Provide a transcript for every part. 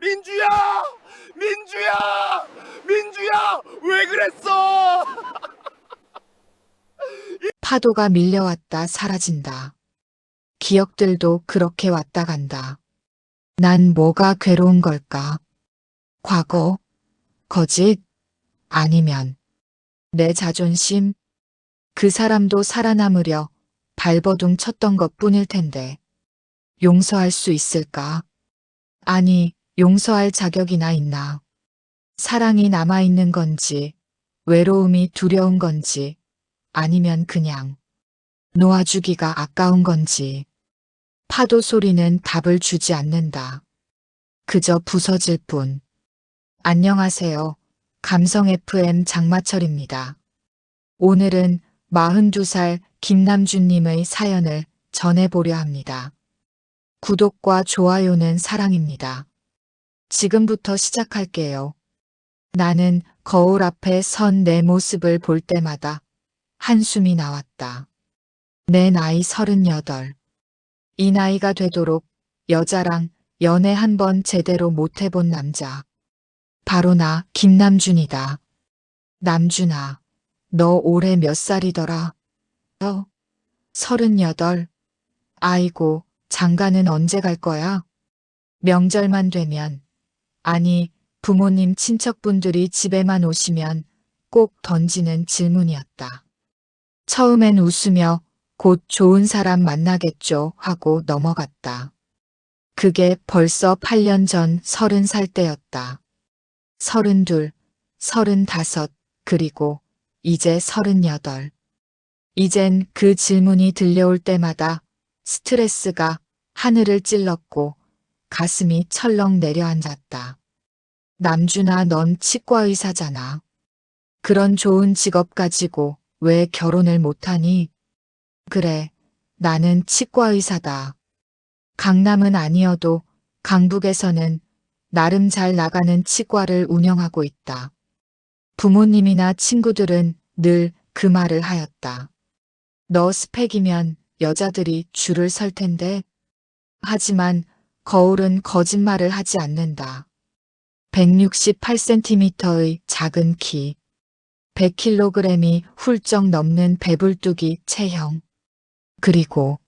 민주야! 민주야! 민주야! 왜 그랬어? 파도가 밀려왔다 사라진다. 기억들도 그렇게 왔다 간다. 난 뭐가 괴로운 걸까? 과거? 거짓? 아니면 내 자존심? 그 사람도 살아남으려 발버둥 쳤던 것뿐일 텐데 용서할 수 있을까? 아니, 용서할 자격이나 있나? 사랑이 남아있는 건지, 외로움이 두려운 건지, 아니면 그냥 놓아주기가 아까운 건지. 파도 소리는 답을 주지 않는다. 그저 부서질 뿐. 안녕하세요. 감성 FM 장마철입니다. 오늘은 42살 김남준님의 사연을 전해보려 합니다. 구독과 좋아요는 사랑입니다. 지금부터 시작할게요. 나는 거울 앞에 선 내 모습을 볼 때마다 한숨이 나왔다. 내 나이 38. 이 나이가 되도록 여자랑 연애 한 번 제대로 못 해본 남자. 바로 나 김남준이다. 남준아, 너 올해 몇 살이더라? 38. 아이고, 장가는 언제 갈 거야? 명절만 되면, 아니, 부모님 친척분들이 집에만 오시면 꼭 던지는 질문이었다. 처음엔 웃으며 곧 좋은 사람 만나겠죠 하고 넘어갔다. 그게 벌써 8년 전 30살 때였다. 32, 35, 그리고 이제 38. 이젠 그 질문이 들려올 때마다 스트레스가 하늘을 찔렀고 가슴이 철렁 내려앉았다. 남준아, 넌 치과의사잖아. 그런 좋은 직업 가지고 왜 결혼을 못하니? 그래, 나는 치과의사다. 강남은 아니어도 강북에서는 나름 잘 나가는 치과를 운영하고 있다. 부모님이나 친구들은 늘 그 말을 하였다. 너 스펙이면 여자들이 줄을 설 텐데. 하지만 거울은 거짓말을 하지 않는다. 168cm의 작은 키, 100kg이 훌쩍 넘는 배불뚝이 체형. 그리고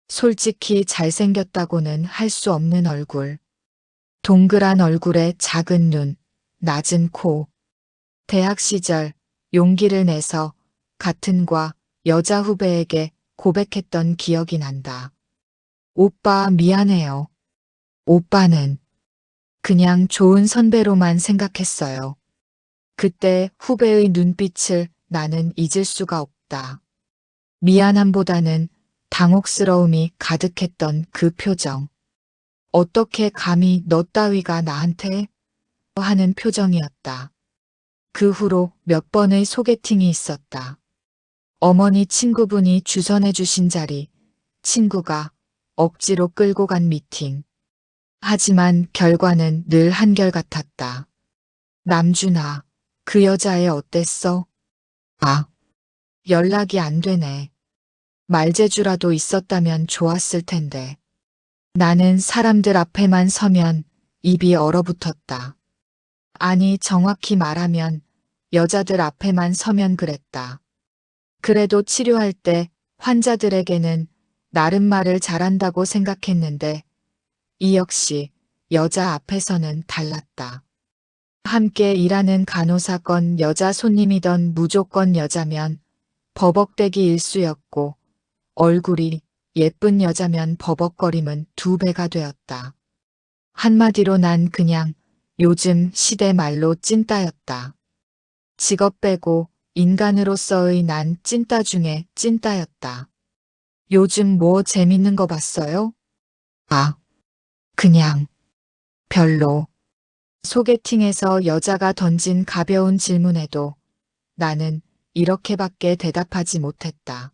솔직히 잘생겼다고는 할 수 없는 얼굴. 동그란 얼굴에 작은 눈, 낮은 코. 대학 시절 용기를 내서 같은 과 여자 후배에게 고백했던 기억이 난다. 오빠 미안해요. 오빠는 그냥 좋은 선배로만 생각했어요. 그때 후배의 눈빛을 나는 잊을 수가 없다. 미안함보다는 당혹스러움이 가득했던 그 표정. 어떻게 감히 너 따위가 나한테? 하는 표정이었다. 그 후로 몇 번의 소개팅이 있었다. 어머니 친구분이 주선해 주신 자리, 친구가 억지로 끌고 간 미팅. 하지만 결과는 늘 한결같았다. 남준아, 그 여자애 어땠어? 아, 연락이 안 되네. 말재주라도 있었다면 좋았을 텐데. 나는 사람들 앞에만 서면 입이 얼어붙었다. 아니, 정확히 말하면 여자들 앞에만 서면 그랬다. 그래도 치료할 때 환자들에게는 나름 말을 잘한다고 생각했는데 이 역시 여자 앞에서는 달랐다. 함께 일하는 간호사건 여자 손님이던 무조건 여자면 버벅대기 일쑤였고 얼굴이 예쁜 여자면 버벅거림은 2배가 되었다. 한마디로 난 그냥 요즘 시대 말로 찐따였다. 직업 빼고 인간으로서의 난 찐따 중에 찐따였다. 요즘 뭐 재밌는 거 봤어요? 아, 그냥 별로. 소개팅에서 여자가 던진 가벼운 질문에도 나는 이렇게밖에 대답하지 못했다.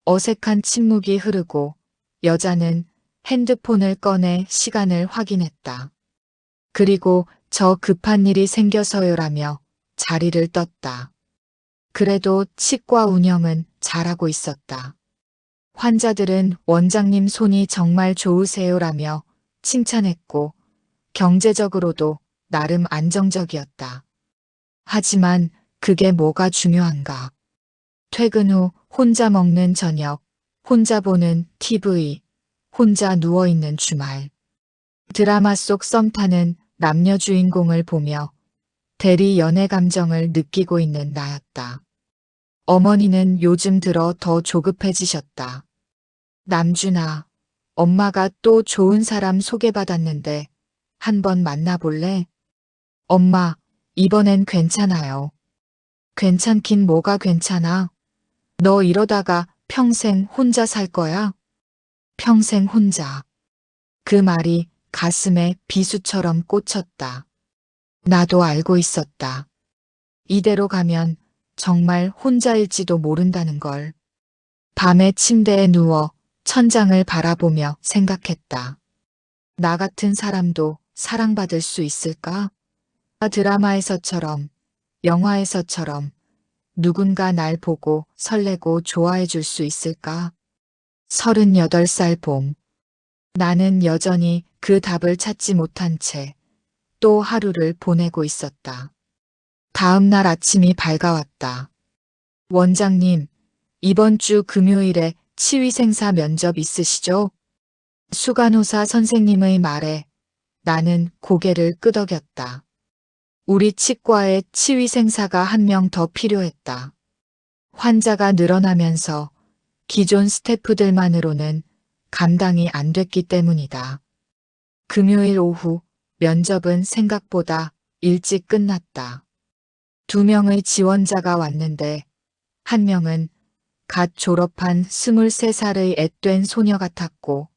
어색한 침묵이 흐르고 여자는 핸드폰을 꺼내 시간을 확인했다. 그리고 저 급한 일이 생겨서요라며 자리를 떴다. 그래도 치과 운영은 잘하고 있었다. 환자들은 원장님 손이 정말 좋으세요라며 칭찬했고 경제적으로도 나름 안정적이었다. 하지만 그게 뭐가 중요한가? 퇴근 후 혼자 먹는 저녁, 혼자 보는 TV, 혼자 누워있는 주말. 드라마 속 썸 타는 남녀 주인공을 보며 대리 연애 감정을 느끼고 있는 나였다. 어머니는 요즘 들어 더 조급해지셨다. 남준아, 엄마가 또 좋은 사람 소개받았는데 한번 만나볼래? 엄마, 이번엔 괜찮아요. 괜찮긴 뭐가 괜찮아? 너 이러다가 평생 혼자 살 거야? 평생 혼자. 그 말이 가슴에 비수처럼 꽂혔다. 나도 알고 있었다. 이대로 가면 정말 혼자일지도 모른다는 걸. 밤에 침대에 누워 천장을 바라보며 생각했다. 나 같은 사람도 사랑받을 수 있을까? 드라마에서처럼, 영화에서처럼 누군가 날 보고 설레고 좋아해 줄 수 있을까? 38살 봄. 나는 여전히 그 답을 찾지 못한 채 또 하루를 보내고 있었다. 다음 날 아침이 밝아왔다. 원장님, 이번 주 금요일에 치위생사 면접 있으시죠? 수간호사 선생님의 말에 나는 고개를 끄덕였다. 우리 치과에 치위생사가 한 명 더 필요했다. 환자가 늘어나면서 기존 스태프들만으로는 감당이 안 됐기 때문이다. 금요일 오후 면접은 생각보다 일찍 끝났다. 2명의 지원자가 왔는데 한 명은 갓 졸업한 23살의 앳된 소녀 같았고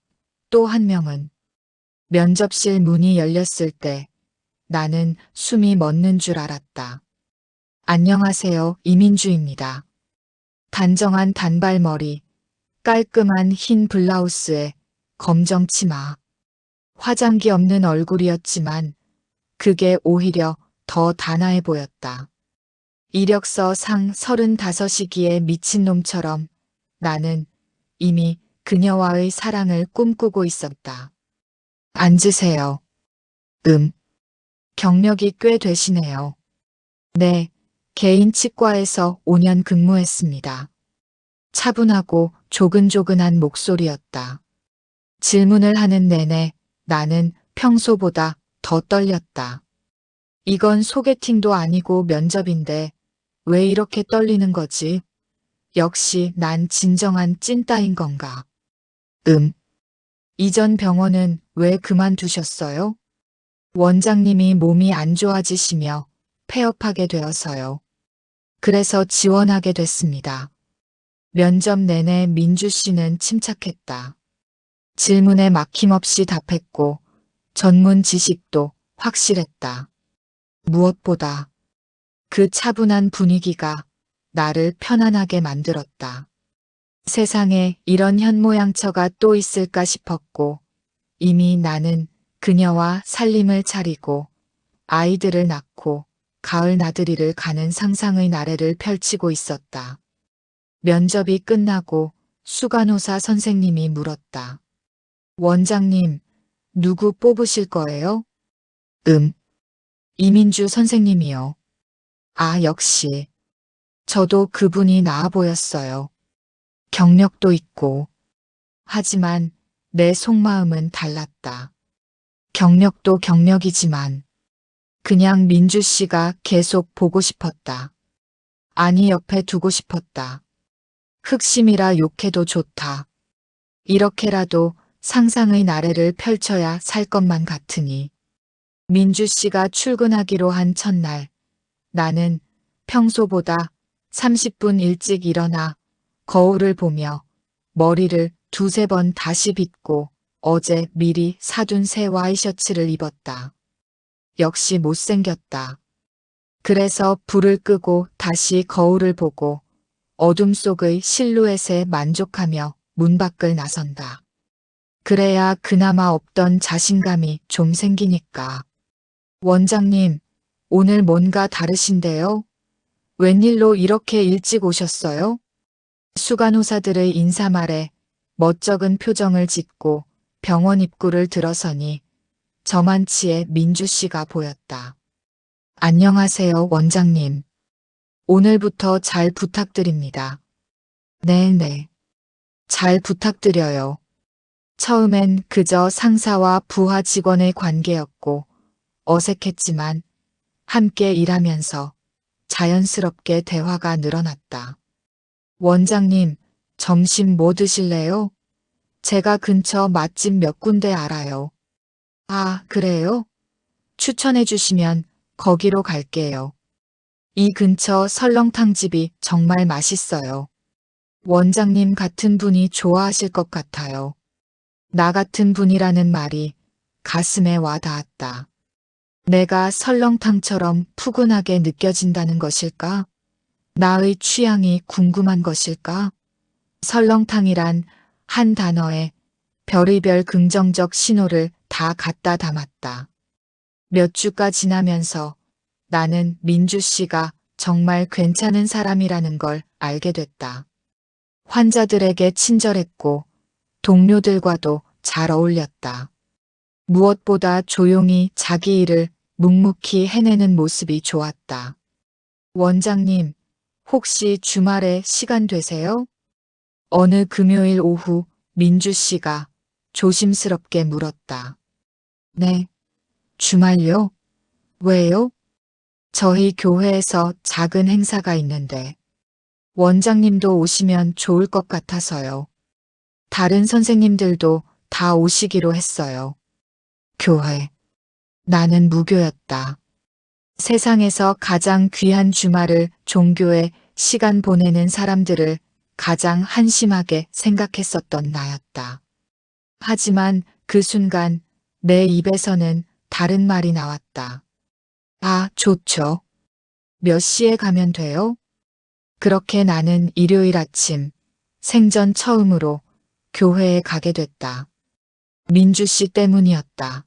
또 한 명은 면접실 문이 열렸을 때 나는 숨이 멎는 줄 알았다. 안녕하세요, 이민주입니다. 단정한 단발머리, 깔끔한 흰 블라우스에 검정 치마. 화장기 없는 얼굴이었지만 그게 오히려 더 단아해 보였다. 이력서 상 35이기에 미친놈처럼 나는 이미 그녀와의 사랑을 꿈꾸고 있었다. 앉으세요. 경력이 꽤 되시네요. 네, 개인 치과에서 5년 근무했습니다. 차분하고 조근조근한 목소리였다. 질문을 하는 내내 나는 평소보다 더 떨렸다. 이건 소개팅도 아니고 면접인데 왜 이렇게 떨리는 거지? 역시 난 진정한 찐따인 건가? 이전 병원은 왜 그만두셨어요? 원장님이 몸이 안 좋아지시며 폐업하게 되어서요. 그래서 지원하게 됐습니다. 면접 내내 민주 씨는 침착했다. 질문에 막힘없이 답했고 전문 지식도 확실했다. 무엇보다 그 차분한 분위기가 나를 편안하게 만들었다. 세상에 이런 현모양처가 또 있을까 싶었고 이미 나는 그녀와 살림을 차리고 아이들을 낳고 가을 나들이를 가는 상상의 나래를 펼치고 있었다. 면접이 끝나고 수간호사 선생님이 물었다. 원장님, 누구 뽑으실 거예요? 이민주 선생님이요. 아, 역시. 저도 그분이 나아 보였어요. 경력도 있고. 하지만 내 속마음은 달랐다. 경력도 경력이지만 그냥 민주 씨가 계속 보고 싶었다. 아니, 옆에 두고 싶었다. 흑심이라 욕해도 좋다. 이렇게라도 상상의 나래를 펼쳐야 살 것만 같으니. 민주 씨가 출근하기로 한 첫날, 나는 평소보다 30분 일찍 일어나 거울을 보며 머리를 2~3번 다시 빗고 어제 미리 사둔 새 와이셔츠를 입었다. 역시 못생겼다. 그래서 불을 끄고 다시 거울을 보고 어둠 속의 실루엣에 만족하며 문 밖을 나선다. 그래야 그나마 없던 자신감이 좀 생기니까. 원장님, 오늘 뭔가 다르신데요? 웬일로 이렇게 일찍 오셨어요? 수간호사들의 인사말에 멋쩍은 표정을 짓고 병원 입구를 들어서니 저만치의 민주 씨가 보였다. 안녕하세요, 원장님. 오늘부터 잘 부탁드립니다. 네네. 잘 부탁드려요. 처음엔 그저 상사와 부하 직원의 관계였고 어색했지만 함께 일하면서 자연스럽게 대화가 늘어났다. 원장님, 점심 뭐 드실래요? 제가 근처 맛집 몇 군데 알아요. 아, 그래요? 추천해 주시면 거기로 갈게요. 이 근처 설렁탕집이 정말 맛있어요. 원장님 같은 분이 좋아하실 것 같아요. 나 같은 분이라는 말이 가슴에 와 닿았다. 내가 설렁탕처럼 푸근하게 느껴진다는 것일까? 나의 취향이 궁금한 것일까? 설렁탕이란 한 단어에 별의별 긍정적 신호를 다 갖다 담았다. 몇 주가 지나면서 나는 민주 씨가 정말 괜찮은 사람이라는 걸 알게 됐다. 환자들에게 친절했고 동료들과도 잘 어울렸다. 무엇보다 조용히 자기 일을 묵묵히 해내는 모습이 좋았다. 원장님, 혹시 주말에 시간 되세요? 어느 금요일 오후 민주 씨가 조심스럽게 물었다. 네, 주말요? 왜요? 저희 교회에서 작은 행사가 있는데 원장님도 오시면 좋을 것 같아서요. 다른 선생님들도 다 오시기로 했어요. 교회. 나는 무교였다. 세상에서 가장 귀한 주말을 종교에 시간 보내는 사람들을 가장 한심하게 생각했었던 나였다. 하지만 그 순간 내 입에서는 다른 말이 나왔다. 아, 좋죠. 몇 시에 가면 돼요? 그렇게 나는 일요일 아침 생전 처음으로 교회에 가게 됐다. 민주 씨 때문이었다.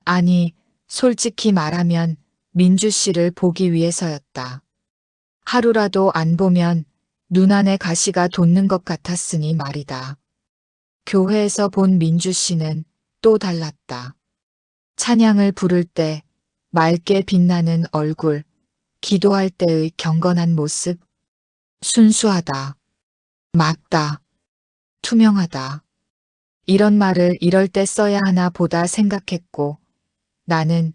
아니, 솔직히 말하면 민주 씨를 보기 위해서였다. 하루라도 안 보면 눈 안에 가시가 돋는 것 같았으니 말이다. 교회에서 본 민주 씨는 또 달랐다. 찬양을 부를 때 맑게 빛나는 얼굴, 기도할 때의 경건한 모습, 순수하다, 맑다, 투명하다. 이런 말을 이럴 때 써야 하나 보다 생각했고 나는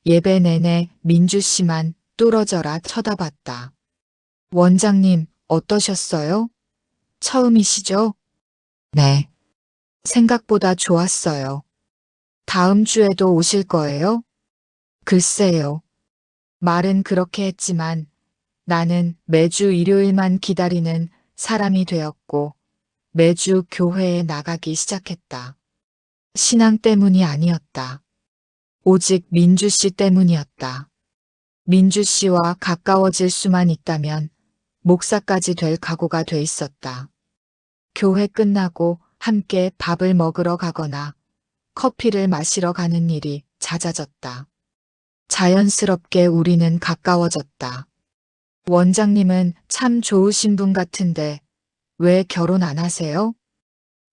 예배 내내 민주 씨만 뚫어져라 쳐다봤다. 원장님, 어떠셨어요? 처음이시죠? 네. 생각보다 좋았어요. 다음 주에도 오실 거예요? 글쎄요. 말은 그렇게 했지만 나는 매주 일요일만 기다리는 사람이 되었고 매주 교회에 나가기 시작했다. 신앙 때문이 아니었다. 오직 민주 씨 때문이었다. 민주 씨와 가까워질 수만 있다면 목사까지 될 각오가 돼 있었다. 교회 끝나고 함께 밥을 먹으러 가거나 커피를 마시러 가는 일이 잦아졌다. 자연스럽게 우리는 가까워졌다. 원장님은 참 좋으신 분 같은데 왜 결혼 안 하세요?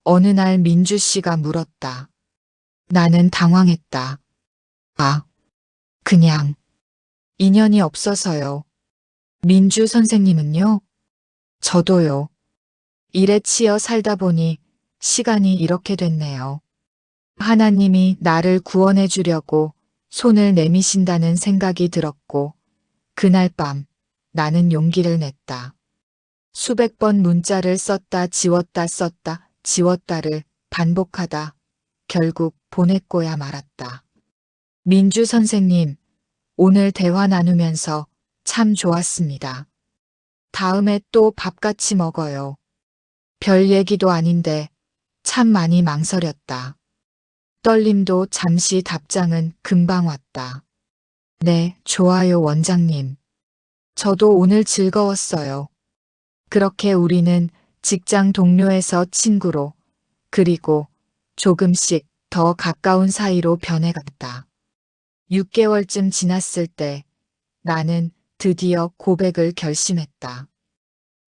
어느 날 민주 씨가 물었다. 나는 당황했다. 아, 그냥 인연이 없어서요. 민주 선생님은요? 저도요. 일에 치여 살다 보니 시간이 이렇게 됐네요. 하나님이 나를 구원해 주려고 손을 내미신다는 생각이 들었고 그날 밤 나는 용기를 냈다. 수백 번 문자를 썼다 지웠다 썼다 지웠다를 반복하다 결국 보냈고야 말았다. 민주 선생님, 오늘 대화 나누면서 참 좋았습니다. 다음에 또 밥 같이 먹어요. 별 얘기도 아닌데 참 많이 망설였다. 떨림도 잠시 답장은 금방 왔다. 네, 좋아요 원장님. 저도 오늘 즐거웠어요. 그렇게 우리는 직장 동료에서 친구로 그리고 조금씩 더 가까운 사이로 변해갔다. 6개월쯤 지났을 때 나는 드디어 고백을 결심했다.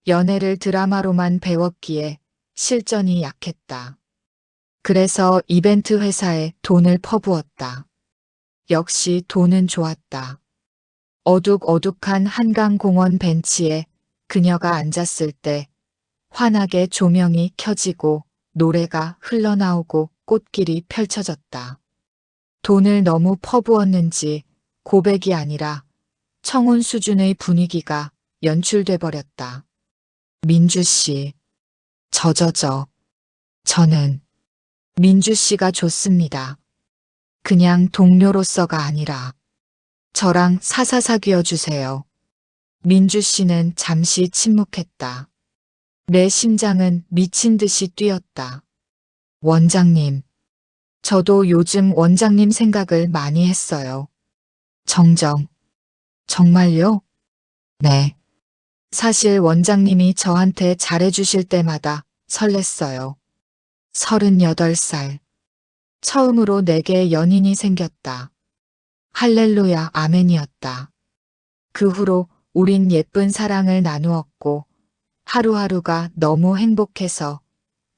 연애를 드라마로만 배웠기에 실전이 약했다. 그래서 이벤트 회사에 돈을 퍼부었다. 역시 돈은 좋았다. 어둑어둑한 한강공원 벤치에 그녀가 앉았을 때 환하게 조명이 켜지고 노래가 흘러나오고 꽃길이 펼쳐졌다. 돈을 너무 퍼부었는지 고백이 아니라 청혼 수준의 분위기가 연출돼 버렸다. 민주 씨, 저는 민주 씨가 좋습니다. 그냥 동료로서가 아니라 저랑 사사사 귀어주세요. 민주 씨는 잠시 침묵했다. 내 심장은 미친 듯이 뛰었다. 원장님, 저도 요즘 원장님 생각을 많이 했어요. 정말요? 네. 사실 원장님이 저한테 잘해주실 때마다 설렜어요. 38살. 처음으로 내게 연인이 생겼다. 할렐루야 아멘이었다. 그 후로 우린 예쁜 사랑을 나누었고 하루하루가 너무 행복해서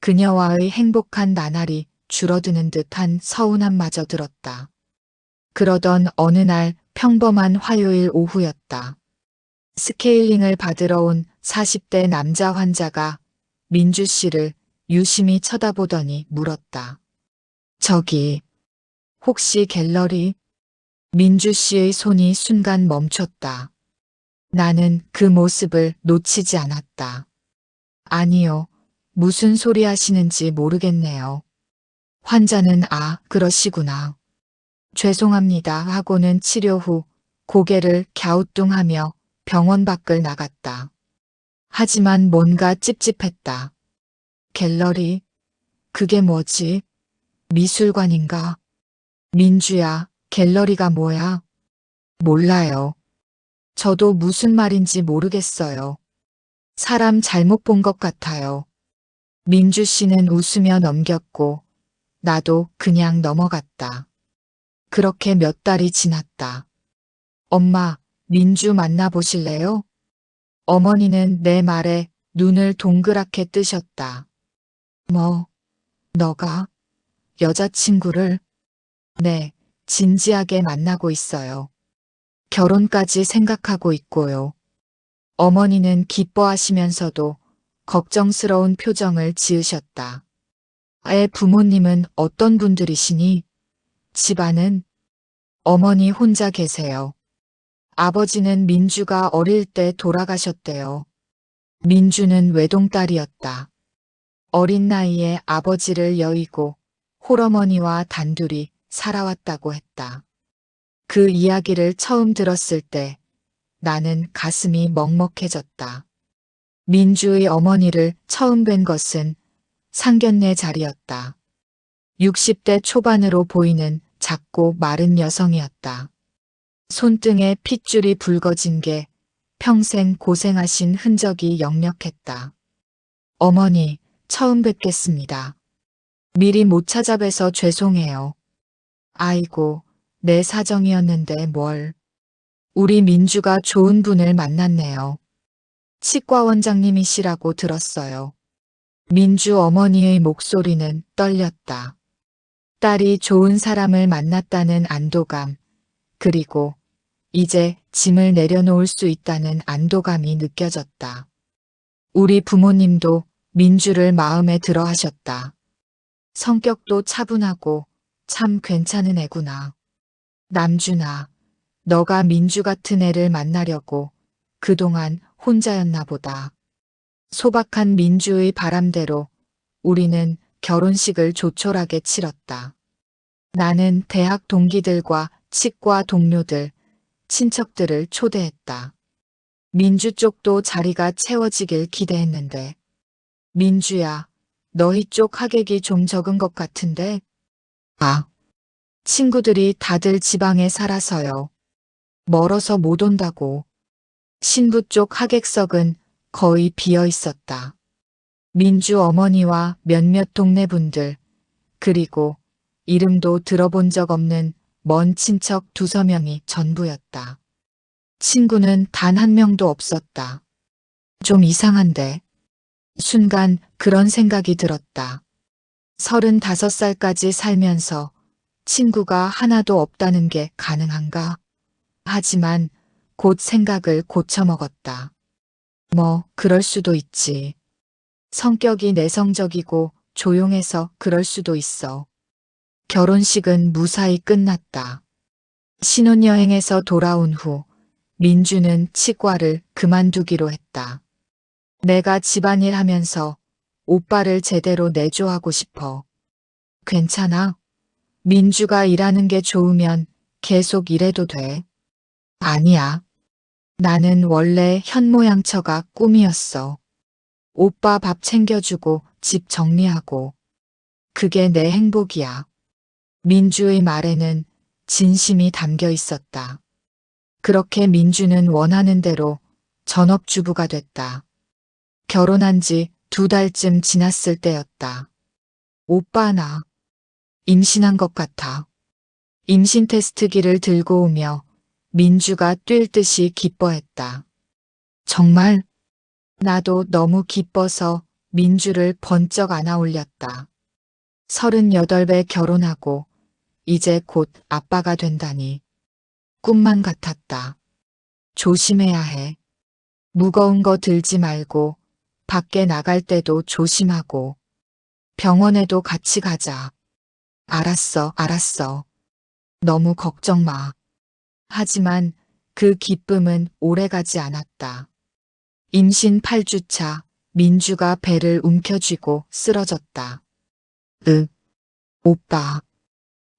그녀와의 행복한 나날이 줄어드는 듯한 서운함마저 들었다. 그러던 어느 날 평범한 화요일 오후였다. 스케일링을 받으러 온 40대 남자 환자가 민주 씨를 유심히 쳐다보더니 물었다. 저기, 혹시 갤러리? 민주 씨의 손이 순간 멈췄다. 나는 그 모습을 놓치지 않았다. 아니요, 무슨 소리 하시는지 모르겠네요. 환자는 그러시구나. 죄송합니다 하고는 치료 후 고개를 갸우뚱하며 병원 밖을 나갔다. 하지만 뭔가 찝찝했다. 갤러리? 그게 뭐지? 미술관인가? 민주야, 갤러리가 뭐야? 몰라요. 저도 무슨 말인지 모르겠어요. 사람 잘못 본 것 같아요. 민주 씨는 웃으며 넘겼고 나도 그냥 넘어갔다. 그렇게 몇 달이 지났다. 엄마, 민주 만나보실래요? 어머니는 내 말에 눈을 동그랗게 뜨셨다. 뭐, 너가 여자친구를? 네, 진지하게 만나고 있어요. 결혼까지 생각하고 있고요. 어머니는 기뻐하시면서도 걱정스러운 표정을 지으셨다. 애 부모님은 어떤 분들이시니? 집안은? 어머니 혼자 계세요. 아버지는 민주가 어릴 때 돌아가셨대요. 민주는 외동딸이었다. 어린 나이에 아버지를 여의고 홀어머니와 단둘이 살아왔다고 했다. 그 이야기를 처음 들었을 때 나는 가슴이 먹먹해졌다. 민주의 어머니를 처음 뵌 것은 상견례 자리였다. 60대 초반으로 보이는 작고 마른 여성이었다. 손등에 핏줄이 붉어진 게 평생 고생하신 흔적이 역력했다. 어머니, 처음 뵙겠습니다. 미리 못 찾아뵈서 죄송해요. 아이고, 내 사정이었는데 뭘. 우리 민주가 좋은 분을 만났네요. 치과 원장님이시라고 들었어요. 민주 어머니의 목소리는 떨렸다. 딸이 좋은 사람을 만났다는 안도감, 그리고 이제 짐을 내려놓을 수 있다는 안도감이 느껴졌다. 우리 부모님도 민주를 마음에 들어 하셨다. 성격도 차분하고 참 괜찮은 애구나. 남준아, 너가 민주 같은 애를 만나려고 그동안 혼자였나 보다. 소박한 민주의 바람대로 우리는 결혼식을 조촐하게 치렀다. 나는 대학 동기들과 치과 동료들, 친척들을 초대했다. 민주 쪽도 자리가 채워지길 기대했는데. 민주야, 너희 쪽 하객이 좀 적은 것 같은데? 친구들이 다들 지방에 살아서요. 멀어서 못 온다고. 신부 쪽 하객석은 거의 비어 있었다. 민주 어머니와 몇몇 동네 분들, 그리고 이름도 들어본 적 없는 먼 친척 두서 명이 전부였다. 친구는 단 한 명도 없었다. 좀 이상한데. 순간 그런 생각이 들었다. 35살까지 살면서 친구가 하나도 없다는 게 가능한가? 하지만 곧 생각을 고쳐먹었다. 뭐, 그럴 수도 있지. 성격이 내성적이고 조용해서 그럴 수도 있어. 결혼식은 무사히 끝났다. 신혼여행에서 돌아온 후 민주는 치과를 그만두기로 했다. 내가 집안일 하면서 오빠를 제대로 내조하고 싶어. 괜찮아? 민주가 일하는 게 좋으면 계속 일해도 돼. 아니야. 나는 원래 현모양처가 꿈이었어. 오빠 밥 챙겨주고 집 정리하고. 그게 내 행복이야. 민주의 말에는 진심이 담겨 있었다. 그렇게 민주는 원하는 대로 전업주부가 됐다. 결혼한 지 2달쯤 지났을 때였다. 오빠 나 임신한 것 같아. 임신 테스트기를 들고 오며 민주가 뛸 듯이 기뻐했다. 정말? 나도 너무 기뻐서 민주를 번쩍 안아 올렸다. 38배 결혼하고 이제 곧 아빠가 된다니. 꿈만 같았다. 조심해야 해. 무거운 거 들지 말고 밖에 나갈 때도 조심하고 병원에도 같이 가자. 알았어. 너무 걱정 마. 하지만 그 기쁨은 오래가지 않았다. 임신 8주차 민주가 배를 움켜쥐고 쓰러졌다. 오빠.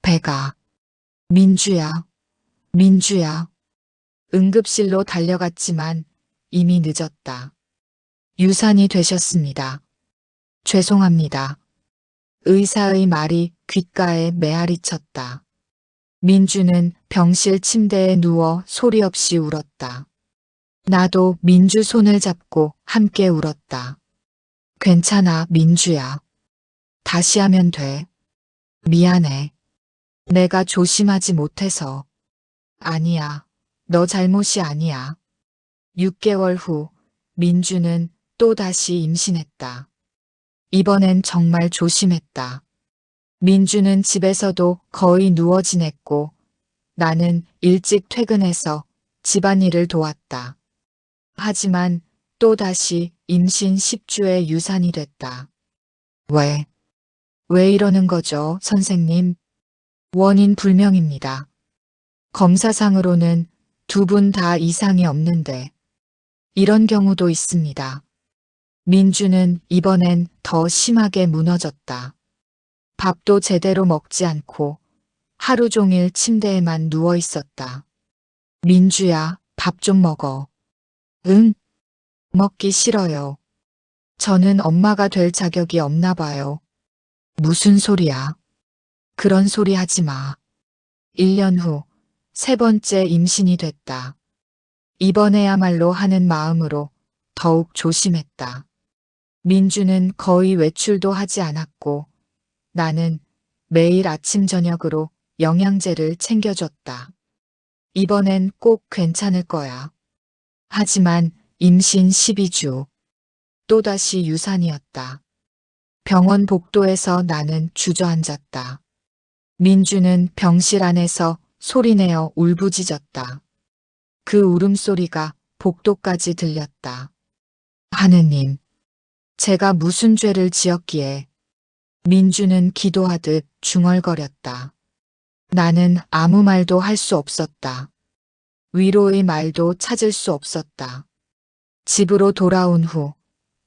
배가. 민주야. 응급실로 달려갔지만 이미 늦었다. 유산이 되셨습니다. 죄송합니다. 의사의 말이 귓가에 메아리 쳤다. 민주는 병실 침대에 누워 소리 없이 울었다. 나도 민주 손을 잡고 함께 울었다. 괜찮아, 민주야. 다시 하면 돼. 미안해. 내가 조심하지 못해서. 아니야. 너 잘못이 아니야. 6개월 후 민주는 또다시 임신했다. 이번엔 정말 조심했다. 민주는 집에서도 거의 누워 지냈고 나는 일찍 퇴근해서 집안일을 도왔다. 하지만 또다시 임신 10주에 유산이 됐다. 왜 이러는 거죠, 선생님? 원인 불명입니다. 검사상으로는 2분 다 이상이 없는데 이런 경우도 있습니다. 민주는 이번엔 더 심하게 무너졌다. 밥도 제대로 먹지 않고 하루 종일 침대에만 누워 있었다. 민주야, 밥 좀 먹어. 응? 먹기 싫어요. 저는 엄마가 될 자격이 없나 봐요. 무슨 소리야? 그런 소리 하지 마. 1년 후 3번째 임신이 됐다. 이번에야말로 하는 마음으로 더욱 조심했다. 민주는 거의 외출도 하지 않았고 나는 매일 아침 저녁으로 영양제를 챙겨줬다. 이번엔 꼭 괜찮을 거야. 하지만 임신 12주. 또다시 유산이었다. 병원 복도에서 나는 주저앉았다. 민주는 병실 안에서 소리내어 울부짖었다. 그 울음소리가 복도까지 들렸다. 하느님, 제가 무슨 죄를 지었기에. 민주는 기도하듯 중얼거렸다. 나는 아무 말도 할 수 없었다. 위로의 말도 찾을 수 없었다. 집으로 돌아온 후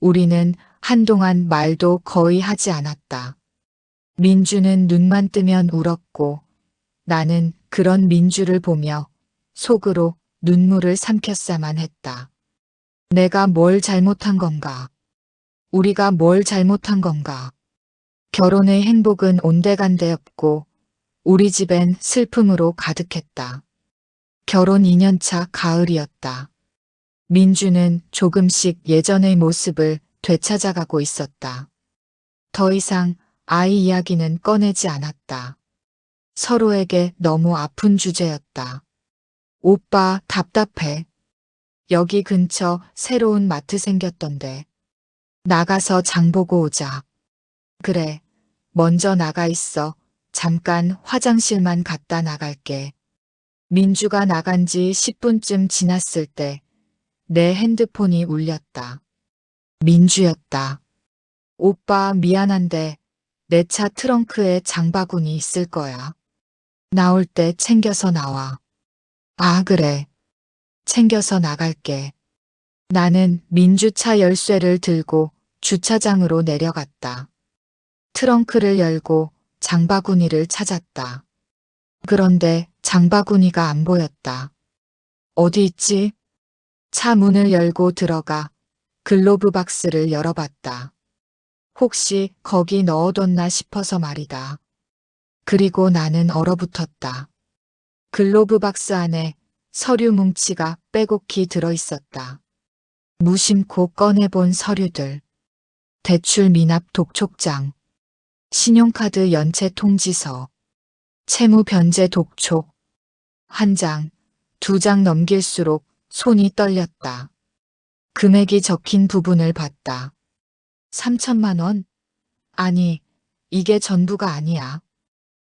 우리는 한동안 말도 거의 하지 않았다. 민주는 눈만 뜨면 울었고 나는 그런 민주를 보며 속으로 눈물을 삼켰사만 했다. 내가 뭘 잘못한 건가? 우리가 뭘 잘못한 건가? 결혼의 행복은 온데간데 없고 우리 집엔 슬픔으로 가득했다. 결혼 2년차 가을이었다. 민주는 조금씩 예전의 모습을 되찾아가고 있었다. 더 이상 아이 이야기는 꺼내지 않았다. 서로에게 너무 아픈 주제였다. 오빠 답답해. 여기 근처 새로운 마트 생겼던데. 나가서 장 보고 오자. 그래, 먼저 나가 있어. 잠깐 화장실만 갔다 나갈게. 민주가 나간 지 10분쯤 지났을 때 내 핸드폰이 울렸다. 민주였다. 오빠 미안한데 내 차 트렁크에 장바구니 있을 거야. 나올 때 챙겨서 나와. 아, 그래. 챙겨서 나갈게. 나는 민주 차 열쇠를 들고 주차장으로 내려갔다. 트렁크를 열고 장바구니를 찾았다. 그런데 장바구니가 안 보였다. 어디 있지? 차 문을 열고 들어가 글로브 박스를 열어봤다. 혹시 거기 넣어뒀나 싶어서 말이다. 그리고 나는 얼어붙었다. 글로브 박스 안에 서류 뭉치가 빼곡히 들어있었다. 무심코 꺼내본 서류들. 대출 미납 독촉장, 신용카드 연체 통지서, 채무 변제 독촉. 한 장, 두 장 넘길수록 손이 떨렸다. 금액이 적힌 부분을 봤다. 3천만 원? 아니, 이게 전부가 아니야.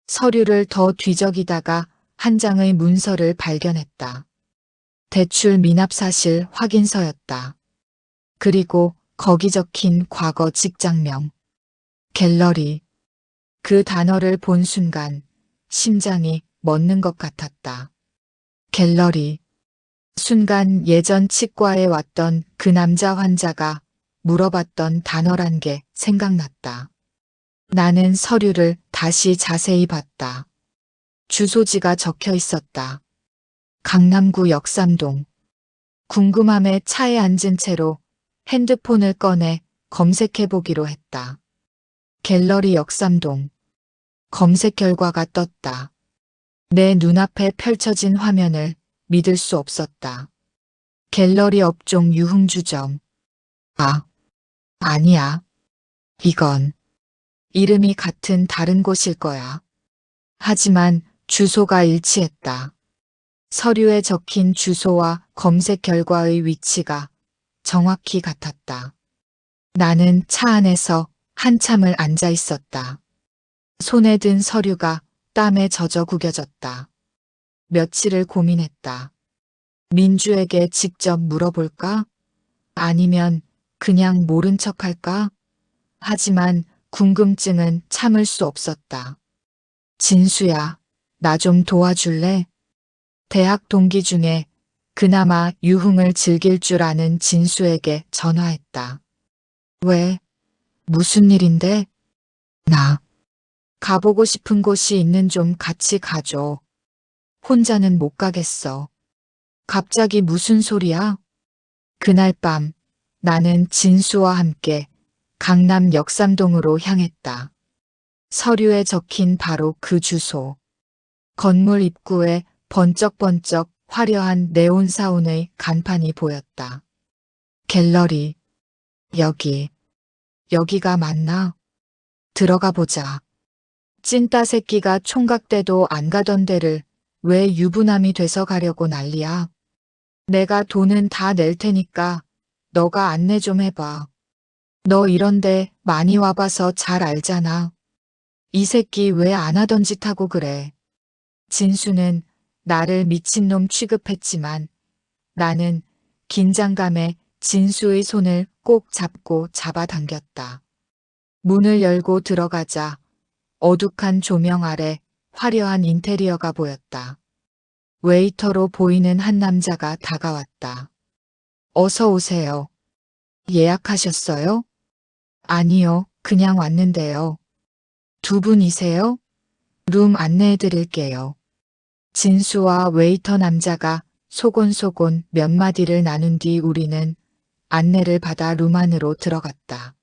서류를 더 뒤적이다가 한 장의 문서를 발견했다. 대출 미납 사실 확인서였다. 그리고 거기 적힌 과거 직장명. 갤러리. 그 단어를 본 순간 심장이 멎는 것 같았다. 갤러리. 순간 예전 치과에 왔던 그 남자 환자가 물어봤던 단어란 게 생각났다. 나는 서류를 다시 자세히 봤다. 주소지가 적혀 있었다. 강남구 역삼동. 궁금함에 차에 앉은 채로 핸드폰을 꺼내 검색해보기로 했다. 갤러리 역삼동. 검색 결과가 떴다. 내 눈앞에 펼쳐진 화면을 믿을 수 없었다. 갤러리 업종 유흥주점. 아, 아니야. 이건 이름이 같은 다른 곳일 거야. 하지만 주소가 일치했다. 서류에 적힌 주소와 검색 결과의 위치가 정확히 같았다. 나는 차 안에서 한참을 앉아 있었다. 손에 든 서류가 땀에 젖어 구겨졌다. 며칠을 고민했다. 민주에게 직접 물어볼까? 아니면 그냥 모른 척할까? 하지만 궁금증은 참을 수 없었다. 진수야, 나 좀 도와줄래? 대학 동기 중에 그나마 유흥을 즐길 줄 아는 진수에게 전화했다. 왜? 무슨 일인데? 나 가보고 싶은 곳이 있는 좀 같이 가줘. 혼자는 못 가겠어. 갑자기 무슨 소리야? 그날 밤 나는 진수와 함께 강남 역삼동으로 향했다. 서류에 적힌 바로 그 주소. 건물 입구에 번쩍번쩍 화려한 네온사운의 간판이 보였다. 갤러리. 여기가 맞나? 들어가 보자. 찐따 새끼가 총각대도 안 가던 데를 왜 유부남이 돼서 가려고 난리야. 내가 돈은 다 낼 테니까 너가 안내 좀 해봐. 너 이런데 많이 와봐서 잘 알잖아. 이 새끼 왜 안 하던 짓 하고 그래. 진수는 나를 미친놈 취급했지만 나는 긴장감에 진수의 손을 꼭 잡고 잡아당겼다. 문을 열고 들어가자 어둑한 조명 아래 화려한 인테리어가 보였다. 웨이터로 보이는 한 남자가 다가왔다. 어서 오세요. 예약하셨어요? 아니요, 그냥 왔는데요. 두 분이세요? 룸 안내해 드릴게요. 진수와 웨이터 남자가 소곤소곤 몇 마디를 나눈 뒤 우리는 안내를 받아 룸 안으로 들어갔다.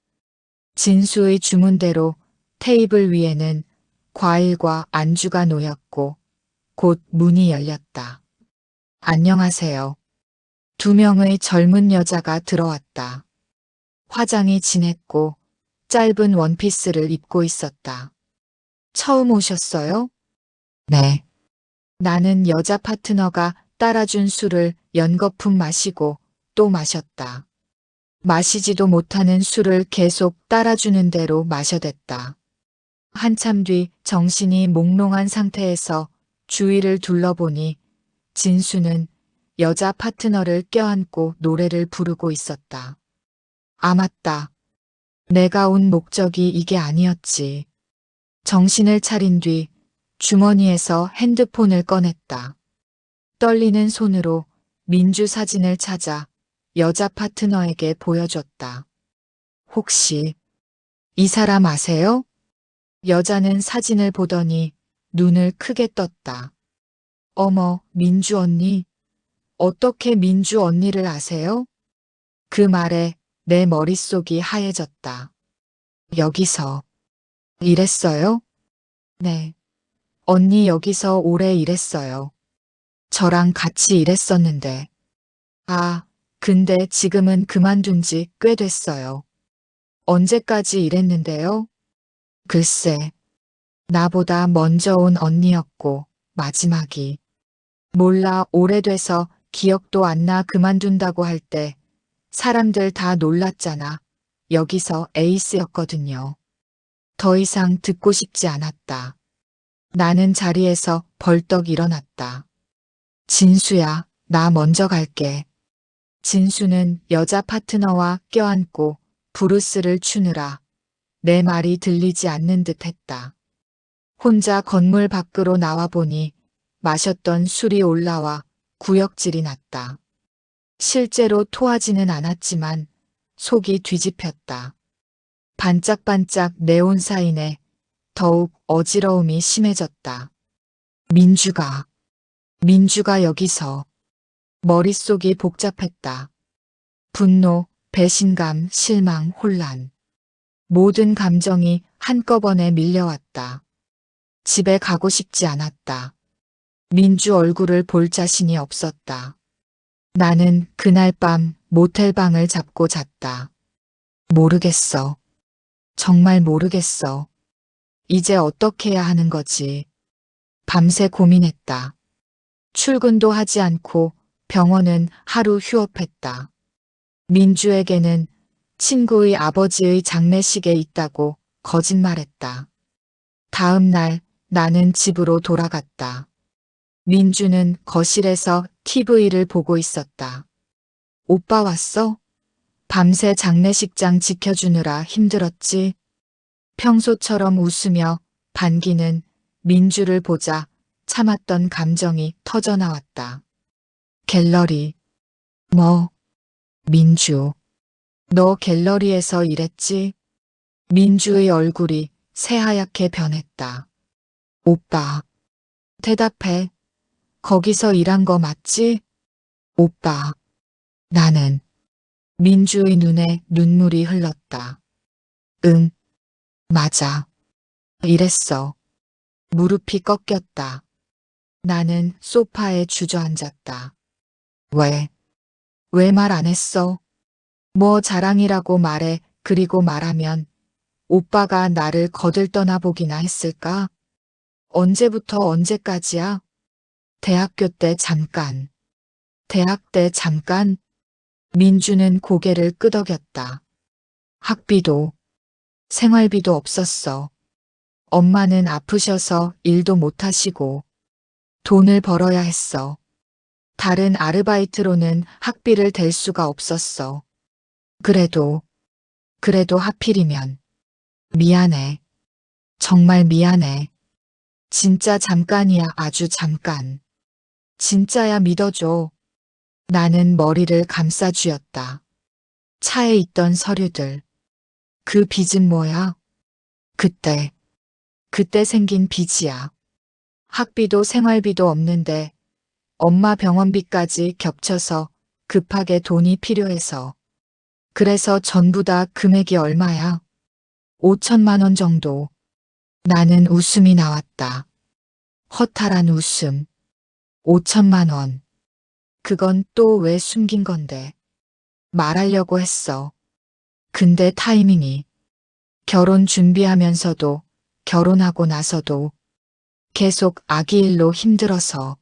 진수의 주문대로 테이블 위에는 과일과 안주가 놓였고 곧 문이 열렸다. 안녕하세요. 두 명의 젊은 여자가 들어왔다. 화장이 진했고 짧은 원피스를 입고 있었다. 처음 오셨어요? 네. 나는 여자 파트너가 따라준 술을 연거품 마시고 또 마셨다. 마시지도 못하는 술을 계속 따라주는 대로 마셔댔다. 한참 뒤 정신이 몽롱한 상태에서 주위를 둘러보니 진수는 여자 파트너를 껴안고 노래를 부르고 있었다. 아, 맞다. 내가 온 목적이 이게 아니었지. 정신을 차린 뒤 주머니에서 핸드폰을 꺼냈다. 떨리는 손으로 민주 사진을 찾아 여자 파트너에게 보여줬다. 혹시 이 사람 아세요? 여자는 사진을 보더니 눈을 크게 떴다. 어머, 민주 언니. 어떻게 민주 언니를 아세요? 그 말에 내 머릿속이 하얘졌다. 여기서 일했어요? 네. 언니 여기서 오래 일했어요. 저랑 같이 일했었는데. 아, 근데 지금은 그만둔 지 꽤 됐어요. 언제까지 일했는데요? 글쎄, 나보다 먼저 온 언니였고, 마지막이. 몰라, 오래돼서 기억도 안 나. 그만둔다고 할 때 사람들 다 놀랐잖아. 여기서 에이스였거든요. 더 이상 듣고 싶지 않았다. 나는 자리에서 벌떡 일어났다. 진수야, 나 먼저 갈게. 진수는 여자 파트너와 껴안고 브루스를 추느라 내 말이 들리지 않는 듯 했다. 혼자 건물 밖으로 나와 보니 마셨던 술이 올라와 구역질이 났다. 실제로 토하지는 않았지만 속이 뒤집혔다. 반짝반짝 네온 사인에 더욱 어지러움이 심해졌다. 민주가 여기서. 머릿속이 복잡했다. 분노, 배신감, 실망, 혼란. 모든 감정이 한꺼번에 밀려왔다. 집에 가고 싶지 않았다. 민주 얼굴을 볼 자신이 없었다. 나는 그날 밤 모텔방을 잡고 잤다. 모르겠어. 정말 모르겠어. 이제 어떻게 해야 하는 거지. 밤새 고민했다. 출근도 하지 않고 병원은 하루 휴업했다. 민주에게는 친구의 아버지의 장례식에 있다고 거짓말했다. 다음 날 나는 집으로 돌아갔다. 민주는 거실에서 TV를 보고 있었다. 오빠 왔어? 밤새 장례식장 지켜주느라 힘들었지? 평소처럼 웃으며 반기는 민주를 보자 참았던 감정이 터져나왔다. 갤러리. 뭐? 민주. 너 갤러리에서 일했지? 민주의 얼굴이 새하얗게 변했다. 오빠. 대답해. 거기서 일한 거 맞지? 오빠. 나는. 민주의 눈에 눈물이 흘렀다. 응. 맞아. 이랬어. 무릎이 꺾였다. 나는 소파에 주저앉았다. 왜 말 안 했어? 뭐 자랑이라고 말해. 그리고 말하면 오빠가 나를 거들떠나 보기나 했을까? 언제부터 언제까지야? 대학교 때 잠깐. 대학 때 잠깐? 민주는 고개를 끄덕였다. 학비도, 생활비도 없었어. 엄마는 아프셔서 일도 못 하시고 돈을 벌어야 했어. 다른 아르바이트로는 학비를 댈 수가 없었어. 그래도 하필이면. 미안해. 정말 미안해. 진짜 잠깐이야, 아주 잠깐. 진짜야, 믿어줘. 나는 머리를 감싸쥐었다. 차에 있던 서류들. 그 빚은 뭐야? 그때 생긴 빚이야. 학비도 생활비도 없는데 엄마 병원비까지 겹쳐서 급하게 돈이 필요해서. 그래서 전부 다 금액이 얼마야? 5천만 원 정도. 나는 웃음이 나왔다. 허탈한 웃음. 5천만 원. 그건 또 왜 숨긴 건데? 말하려고 했어. 근데 타이밍이. 결혼 준비하면서도 결혼하고 나서도 계속 아기 일로 힘들어서.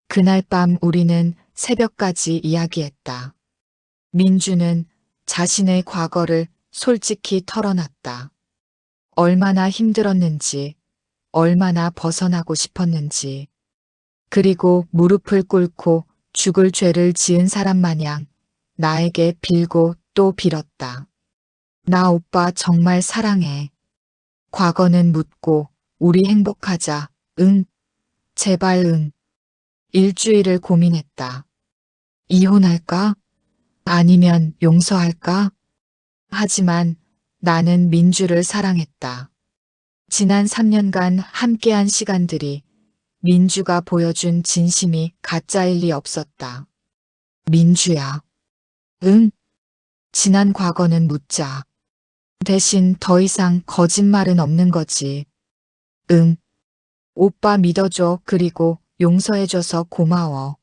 그날 밤 우리는 새벽까지 이야기했다. 민주는 자신의 과거를 솔직히 털어놨다. 얼마나 힘들었는지, 얼마나 벗어나고 싶었는지. 그리고 무릎을 꿇고 죽을 죄를 지은 사람 마냥 나에게 빌고 또 빌었다. 나 오빠 정말 사랑해. 과거는 묻고 우리 행복하자. 응. 제발 응. 일주일을 고민했다. 이혼할까? 아니면 용서할까? 하지만 나는 민주를 사랑했다. 지난 3년간 함께한 시간들이 민주가 보여준 진심이 가짜일 리 없었다. 민주야. 응? 지난 과거는 묻자. 대신 더 이상 거짓말은 없는 거지. 응. 오빠 믿어줘. 그리고 용서해줘서 고마워.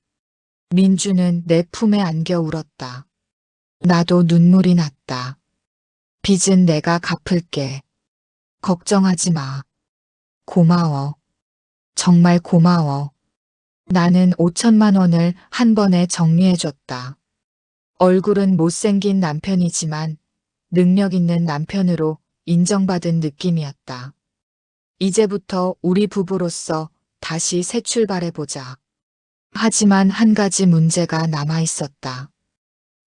민주는 내 품에 안겨 울었다. 나도 눈물이 났다. 빚은 내가 갚을게. 걱정하지 마. 고마워. 정말 고마워. 나는 5천만 원을 한 번에 정리해줬다. 얼굴은 못생긴 남편이지만 능력 있는 남편으로 인정받은 느낌이었다. 이제부터 우리 부부로서 다시 새 출발해보자. 하지만 한 가지 문제가 남아있었다.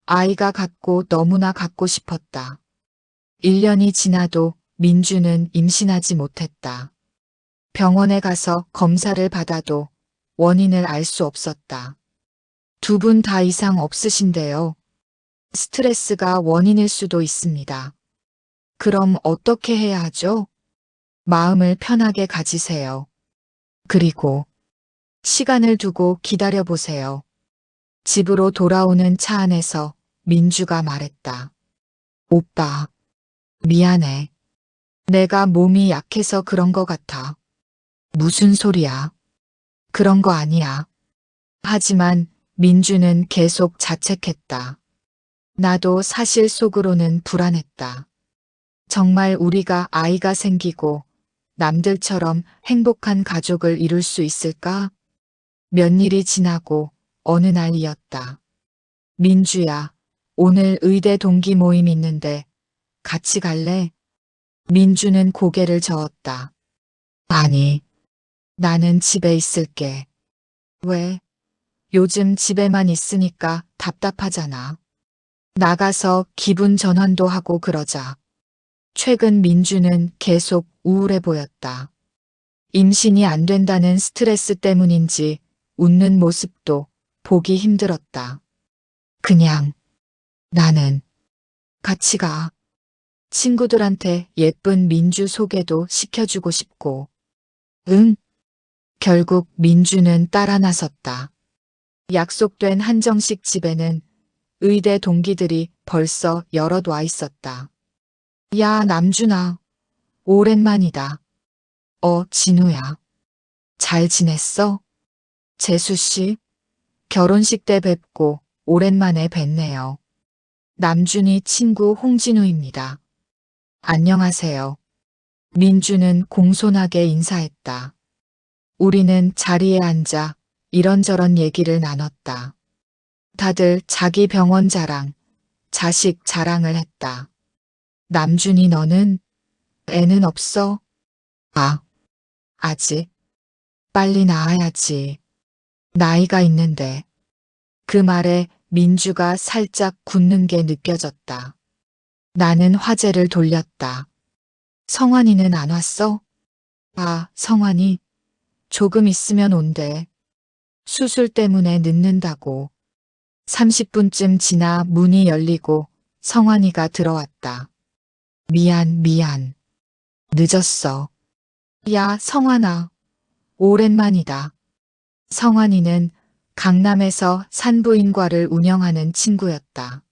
아이가 갖고 너무나 갖고 싶었다. 1년이 지나도 민주는 임신하지 못했다. 병원에 가서 검사를 받아도 원인을 알 수 없었다. 두 분 다 이상 없으신데요. 스트레스가 원인일 수도 있습니다. 그럼 어떻게 해야 하죠? 마음을 편하게 가지세요. 그리고 시간을 두고 기다려보세요. 집으로 돌아오는 차 안에서 민주가 말했다. 오빠, 미안해. 내가 몸이 약해서 그런 거 같아. 무슨 소리야? 그런 거 아니야. 하지만 민주는 계속 자책했다. 나도 사실 속으로는 불안했다. 정말 우리가 아이가 생기고 남들처럼 행복한 가족을 이룰 수 있을까? 몇 일이 지나고 어느 날이었다. 민주야, 오늘 의대 동기 모임 있는데 같이 갈래? 민주는 고개를 저었다. 아니, 나는 집에 있을게. 왜? 요즘 집에만 있으니까 답답하잖아. 나가서 기분 전환도 하고 그러자. 최근 민주는 계속 우울해 보였다. 임신이 안 된다는 스트레스 때문인지 웃는 모습도 보기 힘들었다. 그냥 나는 같이 가. 친구들한테 예쁜 민주 소개도 시켜주고 싶고. 응? 결국 민주는 따라 나섰다. 약속된 한정식 집에는 의대 동기들이 벌써 여럿 와 있었다. 야, 남준아. 오랜만이다. 진우야. 잘 지냈어? 재수씨? 결혼식 때 뵙고 오랜만에 뵙네요. 남준이 친구 홍진우입니다. 안녕하세요. 민주는 공손하게 인사했다. 우리는 자리에 앉아 이런저런 얘기를 나눴다. 다들 자기 병원 자랑, 자식 자랑을 했다. 남준이 너는 애는 없어? 아직. 빨리 낳아야지. 나이가 있는데. 그 말에 민주가 살짝 굳는 게 느껴졌다. 나는 화제를 돌렸다. 성환이는 안 왔어? 성환이 조금 있으면 온대. 수술 때문에 늦는다고. 30분쯤 지나 문이 열리고 성환이가 들어왔다. 미안. 늦었어. 야, 성환아. 오랜만이다. 성환이는 강남에서 산부인과를 운영하는 친구였다.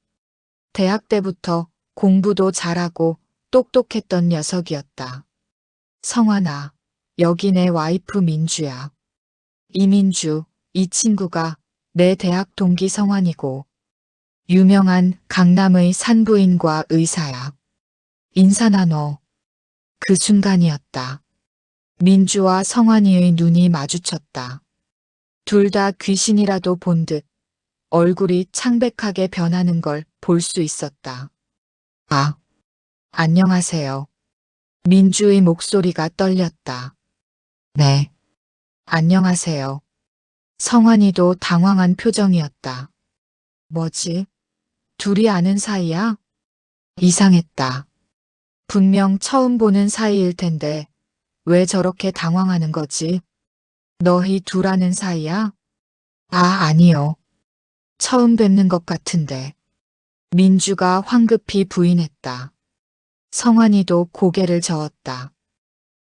대학 때부터 공부도 잘하고 똑똑했던 녀석이었다. 성환아, 여기 내 와이프 민주야. 이민주, 이 친구가 내 대학 동기 성환이고 유명한 강남의 산부인과 의사야. 인사 나눠. 그 순간이었다. 민주와 성환이의 눈이 마주쳤다. 둘 다 귀신이라도 본 듯 얼굴이 창백하게 변하는 걸 볼 수 있었다. 안녕하세요. 민주의 목소리가 떨렸다. 네. 안녕하세요. 성환이도 당황한 표정이었다. 뭐지? 둘이 아는 사이야? 이상했다. 분명 처음 보는 사이일 텐데 왜 저렇게 당황하는 거지? 너희 둘 아는 사이야? 아, 아니요. 처음 뵙는 것 같은데. 민주가 황급히 부인했다. 성환이도 고개를 저었다.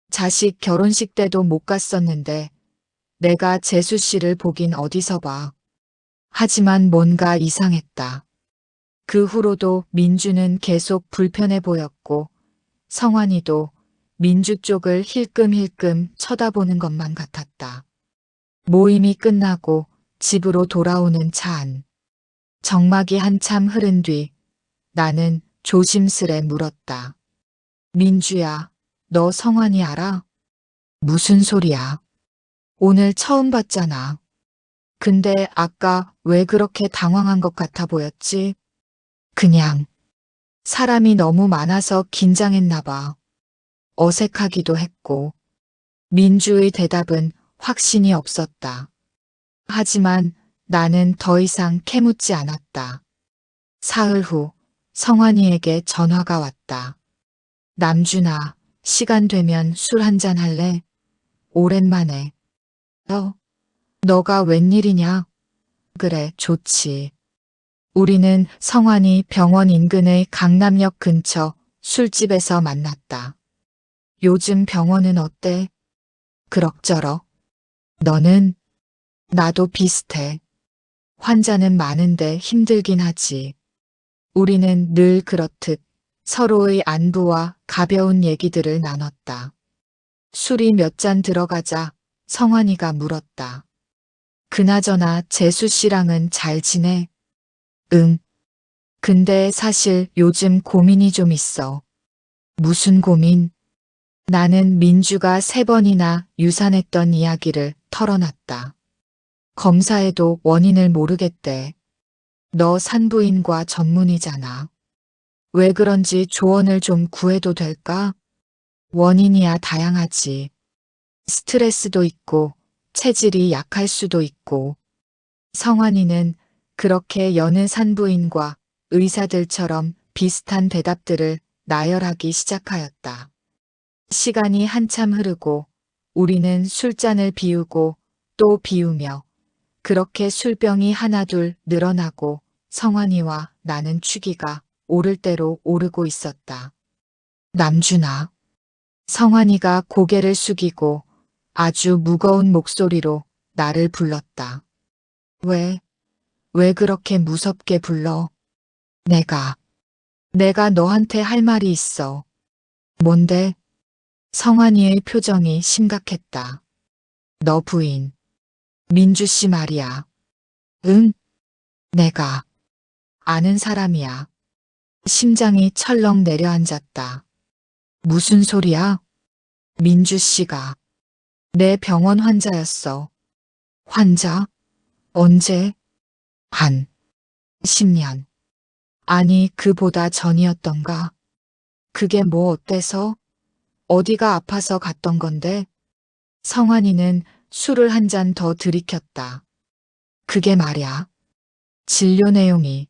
자식 결혼식 때도 못 갔었는데 내가 재수 씨를 보긴 어디서 봐. 하지만 뭔가 이상했다. 그 후로도 민주는 계속 불편해 보였고 성환이도 민주 쪽을 힐끔힐끔 쳐다보는 것만 같았다. 모임이 끝나고 집으로 돌아오는 차 안. 정막이 한참 흐른 뒤 나는 조심스레 물었다. 민주야, 너 성환이 알아? 무슨 소리야? 오늘 처음 봤잖아. 근데 아까 왜 그렇게 당황한 것 같아 보였지? 그냥 사람이 너무 많아서 긴장했나 봐. 어색하기도 했고. 민주의 대답은 확신이 없었다. 하지만 나는 더 이상 캐묻지 않았다. 사흘 후 성환이에게 전화가 왔다. 남준아, 시간 되면 술 한잔 할래? 오랜만에. 너가 웬일이냐? 그래, 좋지. 우리는 성환이 병원 인근의 강남역 근처 술집에서 만났다. 요즘 병원은 어때? 그럭저럭. 너는? 나도 비슷해. 환자는 많은데 힘들긴 하지. 우리는 늘 그렇듯 서로의 안부와 가벼운 얘기들을 나눴다. 술이 몇 잔 들어가자 성환이가 물었다. 그나저나 재수 씨랑은 잘 지내? 응. 근데 사실 요즘 고민이 좀 있어. 무슨 고민? 나는 민주가 3번이나 유산했던 이야기를 털어놨다. 검사에도 원인을 모르겠대. 너 산부인과 전문의잖아. 왜 그런지 조언을 좀 구해도 될까? 원인이야 다양하지. 스트레스도 있고 체질이 약할 수도 있고. 성환이는 그렇게 여느 산부인과 의사들처럼 비슷한 대답들을 나열하기 시작하였다. 시간이 한참 흐르고 우리는 술잔을 비우고 또 비우며 그렇게 술병이 하나둘 늘어나고 성환이와 나는 취기가 오를 대로 오르고 있었다. 남준아. 성환이가 고개를 숙이고 아주 무거운 목소리로 나를 불렀다. 왜 그렇게 무섭게 불러? 내가 너한테 할 말이 있어. 뭔데? 성환이의 표정이 심각했다. 너 부인. 민주 씨 말이야. 응? 내가 아는 사람이야. 심장이 철렁 내려앉았다. 무슨 소리야? 민주 씨가 내 병원 환자였어. 환자? 언제? 한 10년. 아니, 그보다 전이었던가? 그게 뭐 어때서? 어디가 아파서 갔던 건데? 성환이는 술을 한 잔 더 들이켰다. 그게 말야. 진료 내용이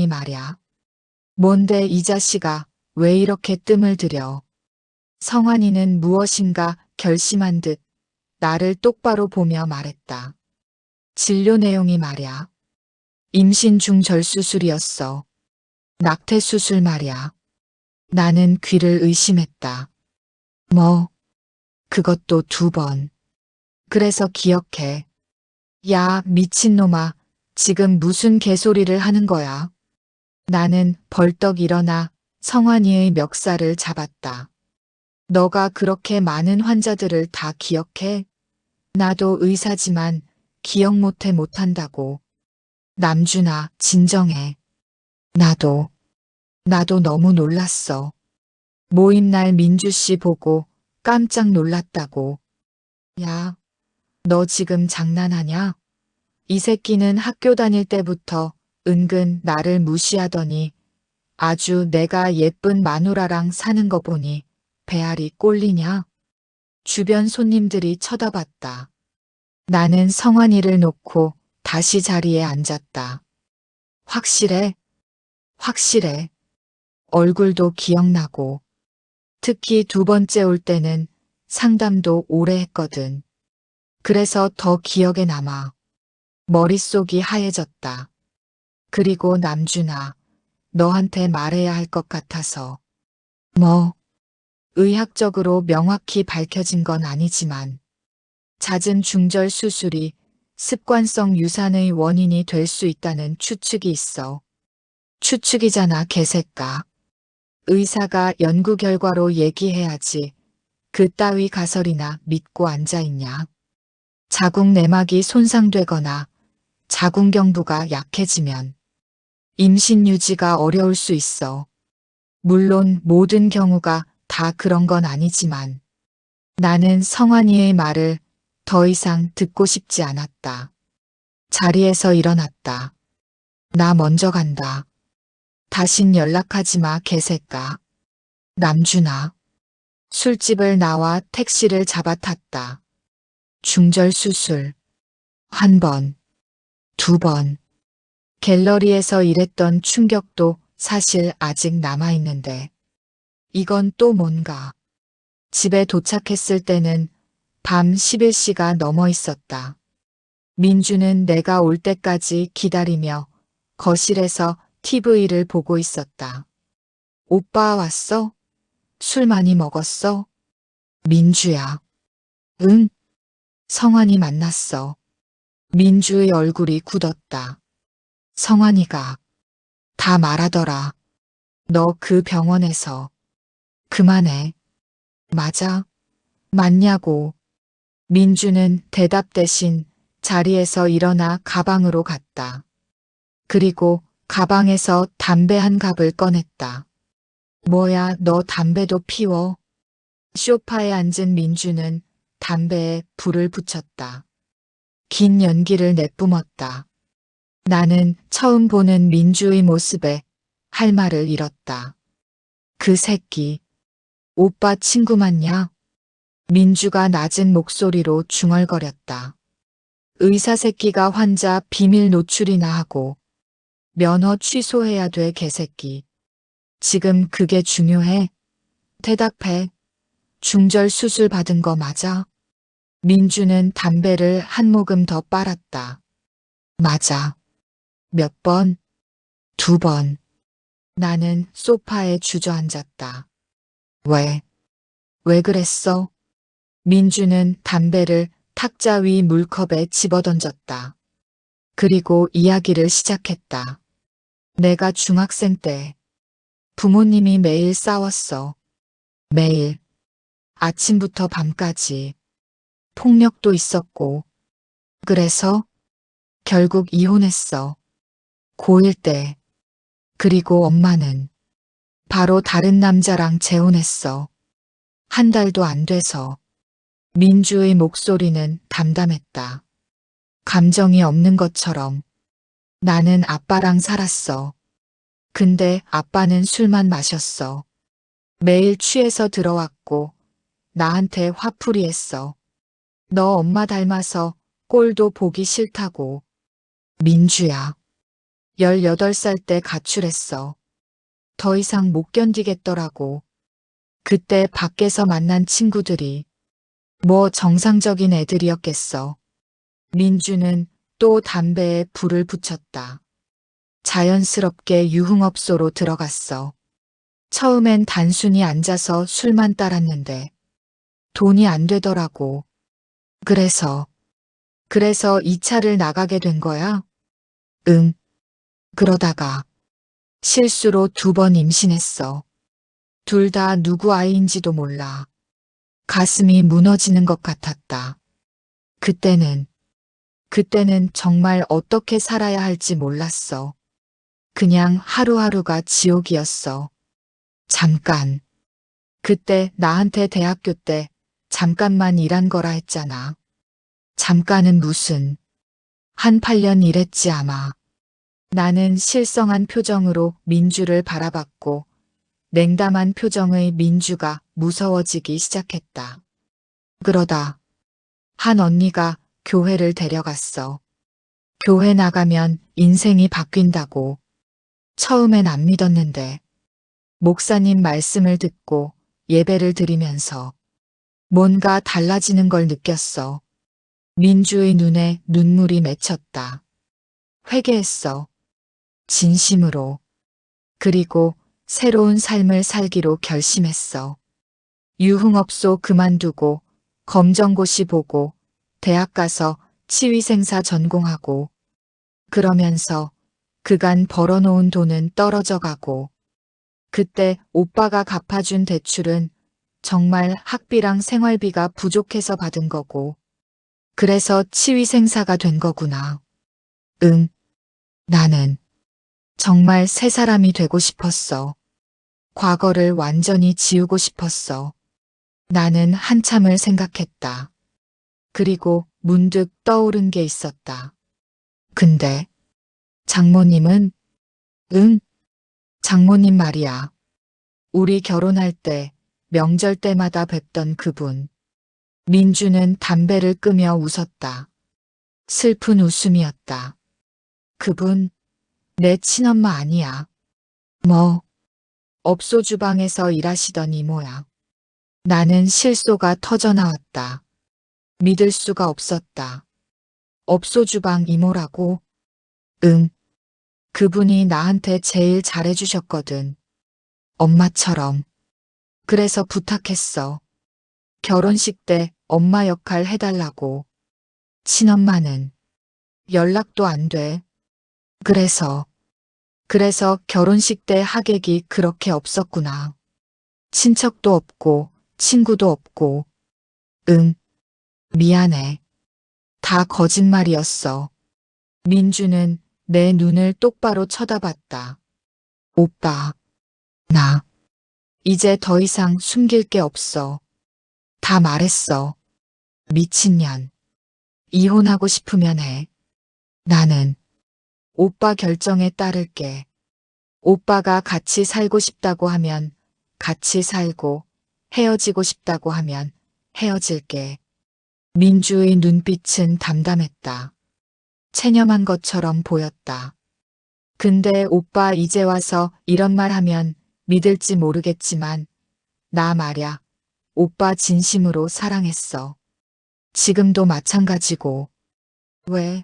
말야. 뭔데 이 자식아, 왜 이렇게 뜸을 들여? 성환이는 무엇인가 결심한 듯 나를 똑바로 보며 말했다. 진료 내용이 말야. 임신 중절수술이었어. 낙태수술 말야. 나는 귀를 의심했다. 뭐? 그것도 2번. 그래서 기억해. 야, 미친놈아. 지금 무슨 개소리를 하는 거야? 나는 벌떡 일어나 성환이의 멱살을 잡았다. 너가 그렇게 많은 환자들을 다 기억해? 나도 의사지만 기억 못한다고. 남준아, 진정해. 나도 너무 놀랐어. 모임날 민주 씨 보고 깜짝 놀랐다고. 야, 너 지금 장난하냐? 이 새끼는 학교 다닐 때부터 은근 나를 무시하더니 아주 내가 예쁜 마누라랑 사는 거 보니 배알이 꼴리냐? 주변 손님들이 쳐다봤다. 나는 성환이를 놓고 다시 자리에 앉았다. 확실해? 확실해. 얼굴도 기억나고, 특히 두 번째 올 때는 상담도 오래 했거든. 그래서 더 기억에 남아. 머릿속이 하얘졌다. 그리고 남준아, 너한테 말해야 할 것 같아서. 뭐, 의학적으로 명확히 밝혀진 건 아니지만, 잦은 중절 수술이 습관성 유산의 원인이 될 수 있다는 추측이 있어. 추측이잖아, 개새까. 의사가 연구 결과로 얘기해야지. 그따위 가설이나 믿고 앉아있냐. 자궁 내막이 손상되거나 자궁경부가 약해지면 임신 유지가 어려울 수 있어. 물론 모든 경우가 다 그런 건 아니지만 나는 성환이의 말을 더 이상 듣고 싶지 않았다. 자리에서 일어났다. 나 먼저 간다. 다신 연락하지 마, 개새까. 남준아. 술집을 나와 택시를 잡아탔다. 중절 수술. 한 번, 두 번. 갤러리에서 일했던 충격도 사실 아직 남아있는데. 이건 또 뭔가. 집에 도착했을 때는 밤 11시가 넘어 있었다. 민주는 내가 올 때까지 기다리며 거실에서 TV를 보고 있었다. 오빠 왔어? 술 많이 먹었어? 민주야. 응. 성환이 만났어. 민주의 얼굴이 굳었다. 성환이가 다 말하더라. 너 그 병원에서. 그만해. 맞아? 맞냐고. 민주는 대답 대신 자리에서 일어나 가방으로 갔다. 그리고 가방에서 담배 한 갑을 꺼냈다. 뭐야, 너 담배도 피워? 소파에 앉은 민주는 담배에 불을 붙였다. 긴 연기를 내뿜었다. 나는 처음 보는 민주의 모습에 할 말을 잃었다. 그 새끼. 오빠 친구 맞냐? 민주가 낮은 목소리로 중얼거렸다. 의사 새끼가 환자 비밀 노출이나 하고 면허 취소해야 돼, 개새끼. 지금 그게 중요해? 대답해. 중절 수술 받은 거 맞아? 민주는 담배를 한 모금 더 빨았다. 맞아. 몇 번? 두 번. 나는 소파에 주저앉았다. 왜? 왜 그랬어? 민주는 담배를 탁자 위 물컵에 집어던졌다. 그리고 이야기를 시작했다. 내가 중학생 때 부모님이 매일 싸웠어. 매일. 아침부터 밤까지. 폭력도 있었고. 그래서 결국 이혼했어. 고1 때. 그리고 엄마는 바로 다른 남자랑 재혼했어. 한 달도 안 돼서. 민주의 목소리는 담담했다. 감정이 없는 것처럼. 나는 아빠랑 살았어. 근데 아빠는 술만 마셨어. 매일 취해서 들어왔고 나한테 화풀이했어. 너 엄마 닮아서 꼴도 보기 싫다고. 민주야. 18살 때 가출했어. 더 이상 못 견디겠더라고. 그때 밖에서 만난 친구들이 뭐 정상적인 애들이었겠어. 민주는 또 담배에 불을 붙였다. 자연스럽게 유흥업소로 들어갔어. 처음엔 단순히 앉아서 술만 따랐는데 돈이 안 되더라고. 그래서 이 차를 나가게 된 거야? 응. 그러다가 실수로 2번 임신했어. 둘 다 누구 아이인지도 몰라. 가슴이 무너지는 것 같았다. 그때는 정말 어떻게 살아야 할지 몰랐어. 그냥 하루하루가 지옥이었어. 잠깐. 그때 나한테 대학교 때 잠깐만 일한 거라 했잖아. 잠깐은 무슨. 한 8년 일했지 아마. 나는 실성한 표정으로 민주를 바라봤고 냉담한 표정의 민주가 무서워지기 시작했다. 그러다 한 언니가 교회를 데려갔어. 교회 나가면 인생이 바뀐다고. 처음엔 안 믿었는데 목사님 말씀을 듣고 예배를 드리면서 뭔가 달라지는 걸 느꼈어. 민주의 눈에 눈물이 맺혔다. 회개했어. 진심으로. 그리고 새로운 삶을 살기로 결심했어. 유흥업소 그만두고 검정고시 보고 대학 가서 치위생사 전공하고 그러면서 그간 벌어놓은 돈은 떨어져 가고 그때 오빠가 갚아준 대출은 정말 학비랑 생활비가 부족해서 받은 거고 그래서 치위생사가 된 거구나. 응, 나는 정말 새 사람이 되고 싶었어. 과거를 완전히 지우고 싶었어. 나는 한참을 생각했다. 그리고 문득 떠오른 게 있었다. 근데 장모님은? 응, 장모님 말이야. 우리 결혼할 때 명절 때마다 뵙던 그분. 민주는 담배를 끄며 웃었다. 슬픈 웃음이었다. 그분, 내 친엄마 아니야. 뭐, 업소 주방에서 일하시던 이모야. 나는 실소가 터져나왔다. 믿을 수가 없었다. 업소 주방 이모라고? 응. 그분이 나한테 제일 잘해주셨거든. 엄마처럼. 그래서 부탁했어. 결혼식 때 엄마 역할 해달라고. 친엄마는 연락도 안 돼. 그래서 결혼식 때 하객이 그렇게 없었구나. 친척도 없고 친구도 없고. 응, 미안해. 다 거짓말이었어. 민주는 내 눈을 똑바로 쳐다봤다. 오빠, 나 이제 더 이상 숨길 게 없어. 다 말했어. 미친년. 이혼하고 싶으면 해. 나는 오빠 결정에 따를게. 오빠가 같이 살고 싶다고 하면 같이 살고 헤어지고 싶다고 하면 헤어질게. 민주의 눈빛은 담담했다. 체념한 것처럼 보였다. 근데 오빠 이제 와서 이런 말 하면 믿을지 모르겠지만 나 말야 오빠 진심으로 사랑했어. 지금도 마찬가지고. 왜?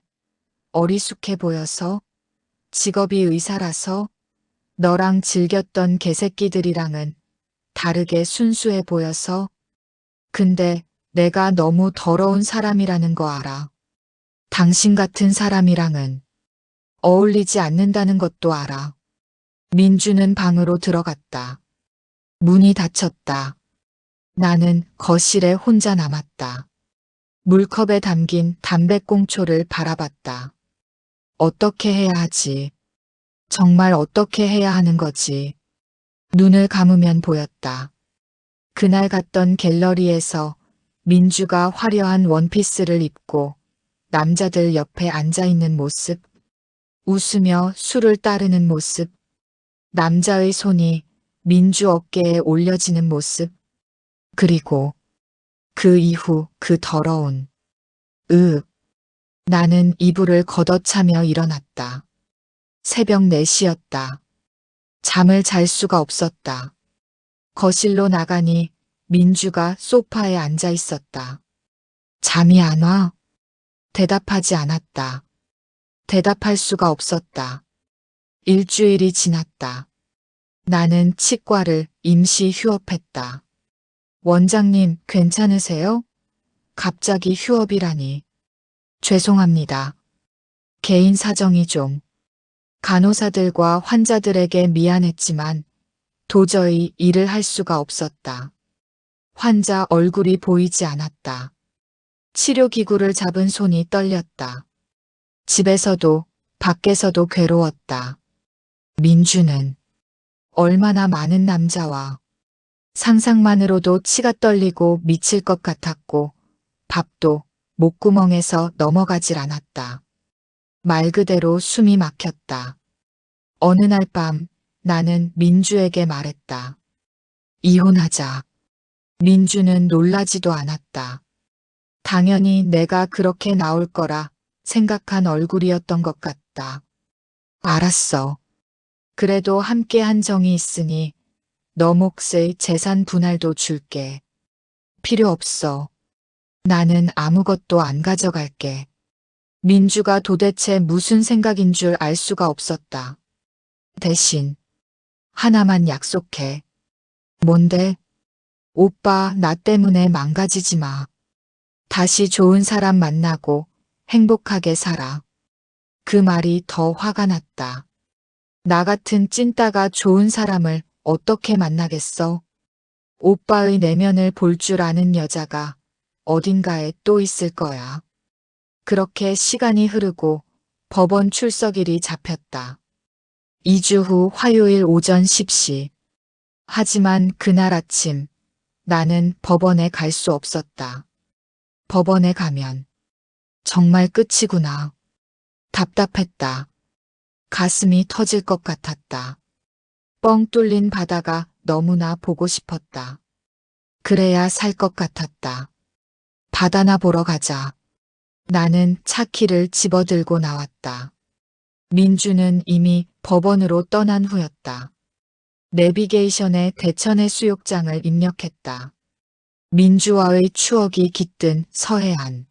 어리숙해 보여서? 직업이 의사라서? 너랑 즐겼던 개새끼들이랑은 다르게 순수해 보여서? 근데 내가 너무 더러운 사람이라는 거 알아. 당신 같은 사람이랑은 어울리지 않는다는 것도 알아. 민주는 방으로 들어갔다. 문이 닫혔다. 나는 거실에 혼자 남았다. 물컵에 담긴 담배꽁초를 바라봤다. 어떻게 해야 하지? 정말 어떻게 해야 하는 거지? 눈을 감으면 보였다. 그날 갔던 갤러리에서 민주가 화려한 원피스를 입고 남자들 옆에 앉아 있는 모습, 웃으며 술을 따르는 모습, 남자의 손이 민주 어깨에 올려지는 모습, 그리고 그 이후 그 더러운 으윽. 나는 이불을 걷어차며 일어났다. 새벽 4시였다. 잠을 잘 수가 없었다. 거실로 나가니 민주가 소파에 앉아 있었다. 잠이 안 와? 대답하지 않았다. 대답할 수가 없었다. 일주일이 지났다. 나는 치과를 임시 휴업했다. 원장님, 괜찮으세요? 갑자기 휴업이라니. 죄송합니다. 개인 사정이 좀. 간호사들과 환자들에게 미안했지만 도저히 일을 할 수가 없었다. 환자 얼굴이 보이지 않았다. 치료기구를 잡은 손이 떨렸다. 집에서도 밖에서도 괴로웠다. 민주는 얼마나 많은 남자와 상상만으로도 치가 떨리고 미칠 것 같았고 밥도 목구멍에서 넘어가질 않았다. 말 그대로 숨이 막혔다. 어느 날 밤 나는 민주에게 말했다. 이혼하자. 민주는 놀라지도 않았다. 당연히 내가 그렇게 나올 거라 생각한 얼굴이었던 것 같다. 알았어. 그래도 함께한 정이 있으니 너 몫의 재산 분할도 줄게. 필요 없어. 나는 아무것도 안 가져갈게. 민주가 도대체 무슨 생각인 줄 알 수가 없었다. 대신 하나만 약속해. 뭔데? 오빠 나 때문에 망가지지 마. 다시 좋은 사람 만나고 행복하게 살아. 그 말이 더 화가 났다. 나 같은 찐따가 좋은 사람을 어떻게 만나겠어? 오빠의 내면을 볼 줄 아는 여자가 어딘가에 또 있을 거야. 그렇게 시간이 흐르고 법원 출석일이 잡혔다. 2주 후 화요일 오전 10시. 하지만 그날 아침 나는 법원에 갈 수 없었다. 법원에 가면 정말 끝이구나. 답답했다. 가슴이 터질 것 같았다. 뻥 뚫린 바다가 너무나 보고 싶었다. 그래야 살 것 같았다. 바다나 보러 가자. 나는 차 키를 집어들고 나왔다. 민주는 이미 법원으로 떠난 후였다. 내비게이션에 대천해 수욕장을 입력했다. 민주와의 추억이 깃든 서해안.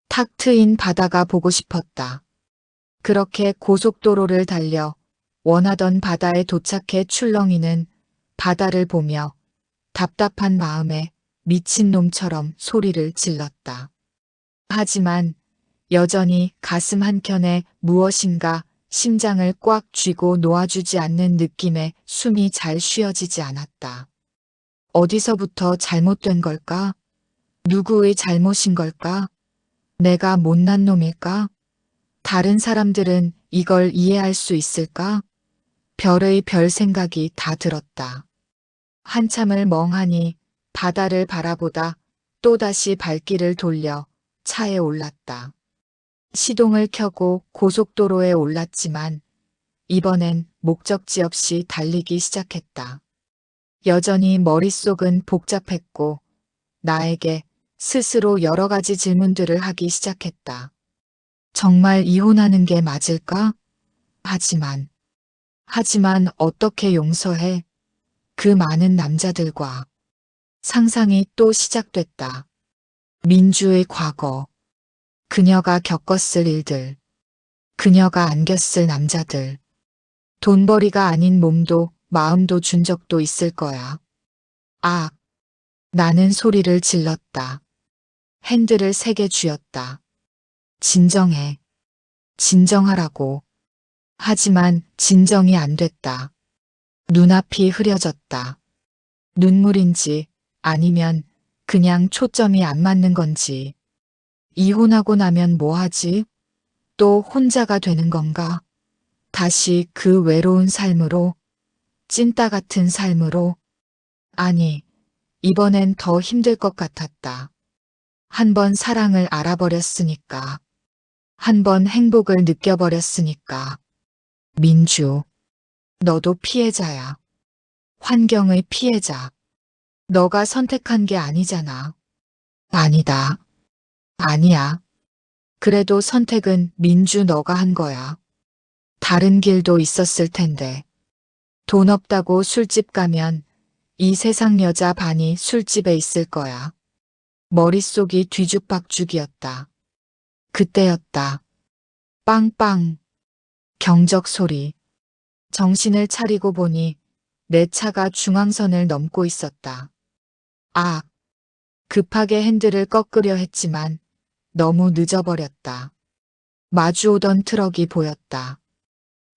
탁 트인 바다가 보고 싶었다. 그렇게 고속도로를 달려 원하던 바다에 도착해 출렁이는 바다를 보며 답답한 마음에 미친놈처럼 소리를 질렀다. 하지만 여전히 가슴 한켠에 무엇인가 심장을 꽉 쥐고 놓아주지 않는 느낌에 숨이 잘 쉬어지지 않았다. 어디서부터 잘못된 걸까? 누구의 잘못인 걸까? 내가 못난 놈일까? 다른 사람들은 이걸 이해할 수 있을까? 별의 별 생각이 다 들었다. 한참을 멍하니 바다를 바라보다 또다시 발길을 돌려 차에 올랐다. 시동을 켜고 고속도로에 올랐지만 이번엔 목적지 없이 달리기 시작했다. 여전히 머릿속은 복잡했고 나에게 스스로 여러 가지 질문들을 하기 시작했다. 정말 이혼하는 게 맞을까? 하지만 어떻게 용서해? 그 많은 남자들과 상상이 또 시작됐다. 민주의 과거, 그녀가 겪었을 일들, 그녀가 안겼을 남자들, 돈벌이가 아닌 몸도 마음도 준 적도 있을 거야. 아, 나는 소리를 질렀다. 핸들을 세게 쥐었다. 진정해. 진정하라고. 하지만 진정이 안 됐다. 눈앞이 흐려졌다. 눈물인지 아니면 그냥 초점이 안 맞는 건지. 이혼하고 나면 뭐 하지? 또 혼자가 되는 건가? 다시 그 외로운 삶으로? 찐따 같은 삶으로? 아니, 이번엔 더 힘들 것 같았다. 한 번 사랑을 알아버렸으니까. 한 번 행복을 느껴버렸으니까. 민주, 너도 피해자야. 환경의 피해자. 너가 선택한 게 아니잖아. 아니다. 아니야. 그래도 선택은 민주 너가 한 거야. 다른 길도 있었을 텐데. 돈 없다고 술집 가면 이 세상 여자 반이 술집에 있을 거야. 머릿속이 뒤죽박죽이었다. 그때였다. 빵빵. 경적 소리. 정신을 차리고 보니 내 차가 중앙선을 넘고 있었다. 아, 급하게 핸들을 꺾으려 했지만 너무 늦어버렸다. 마주오던 트럭이 보였다.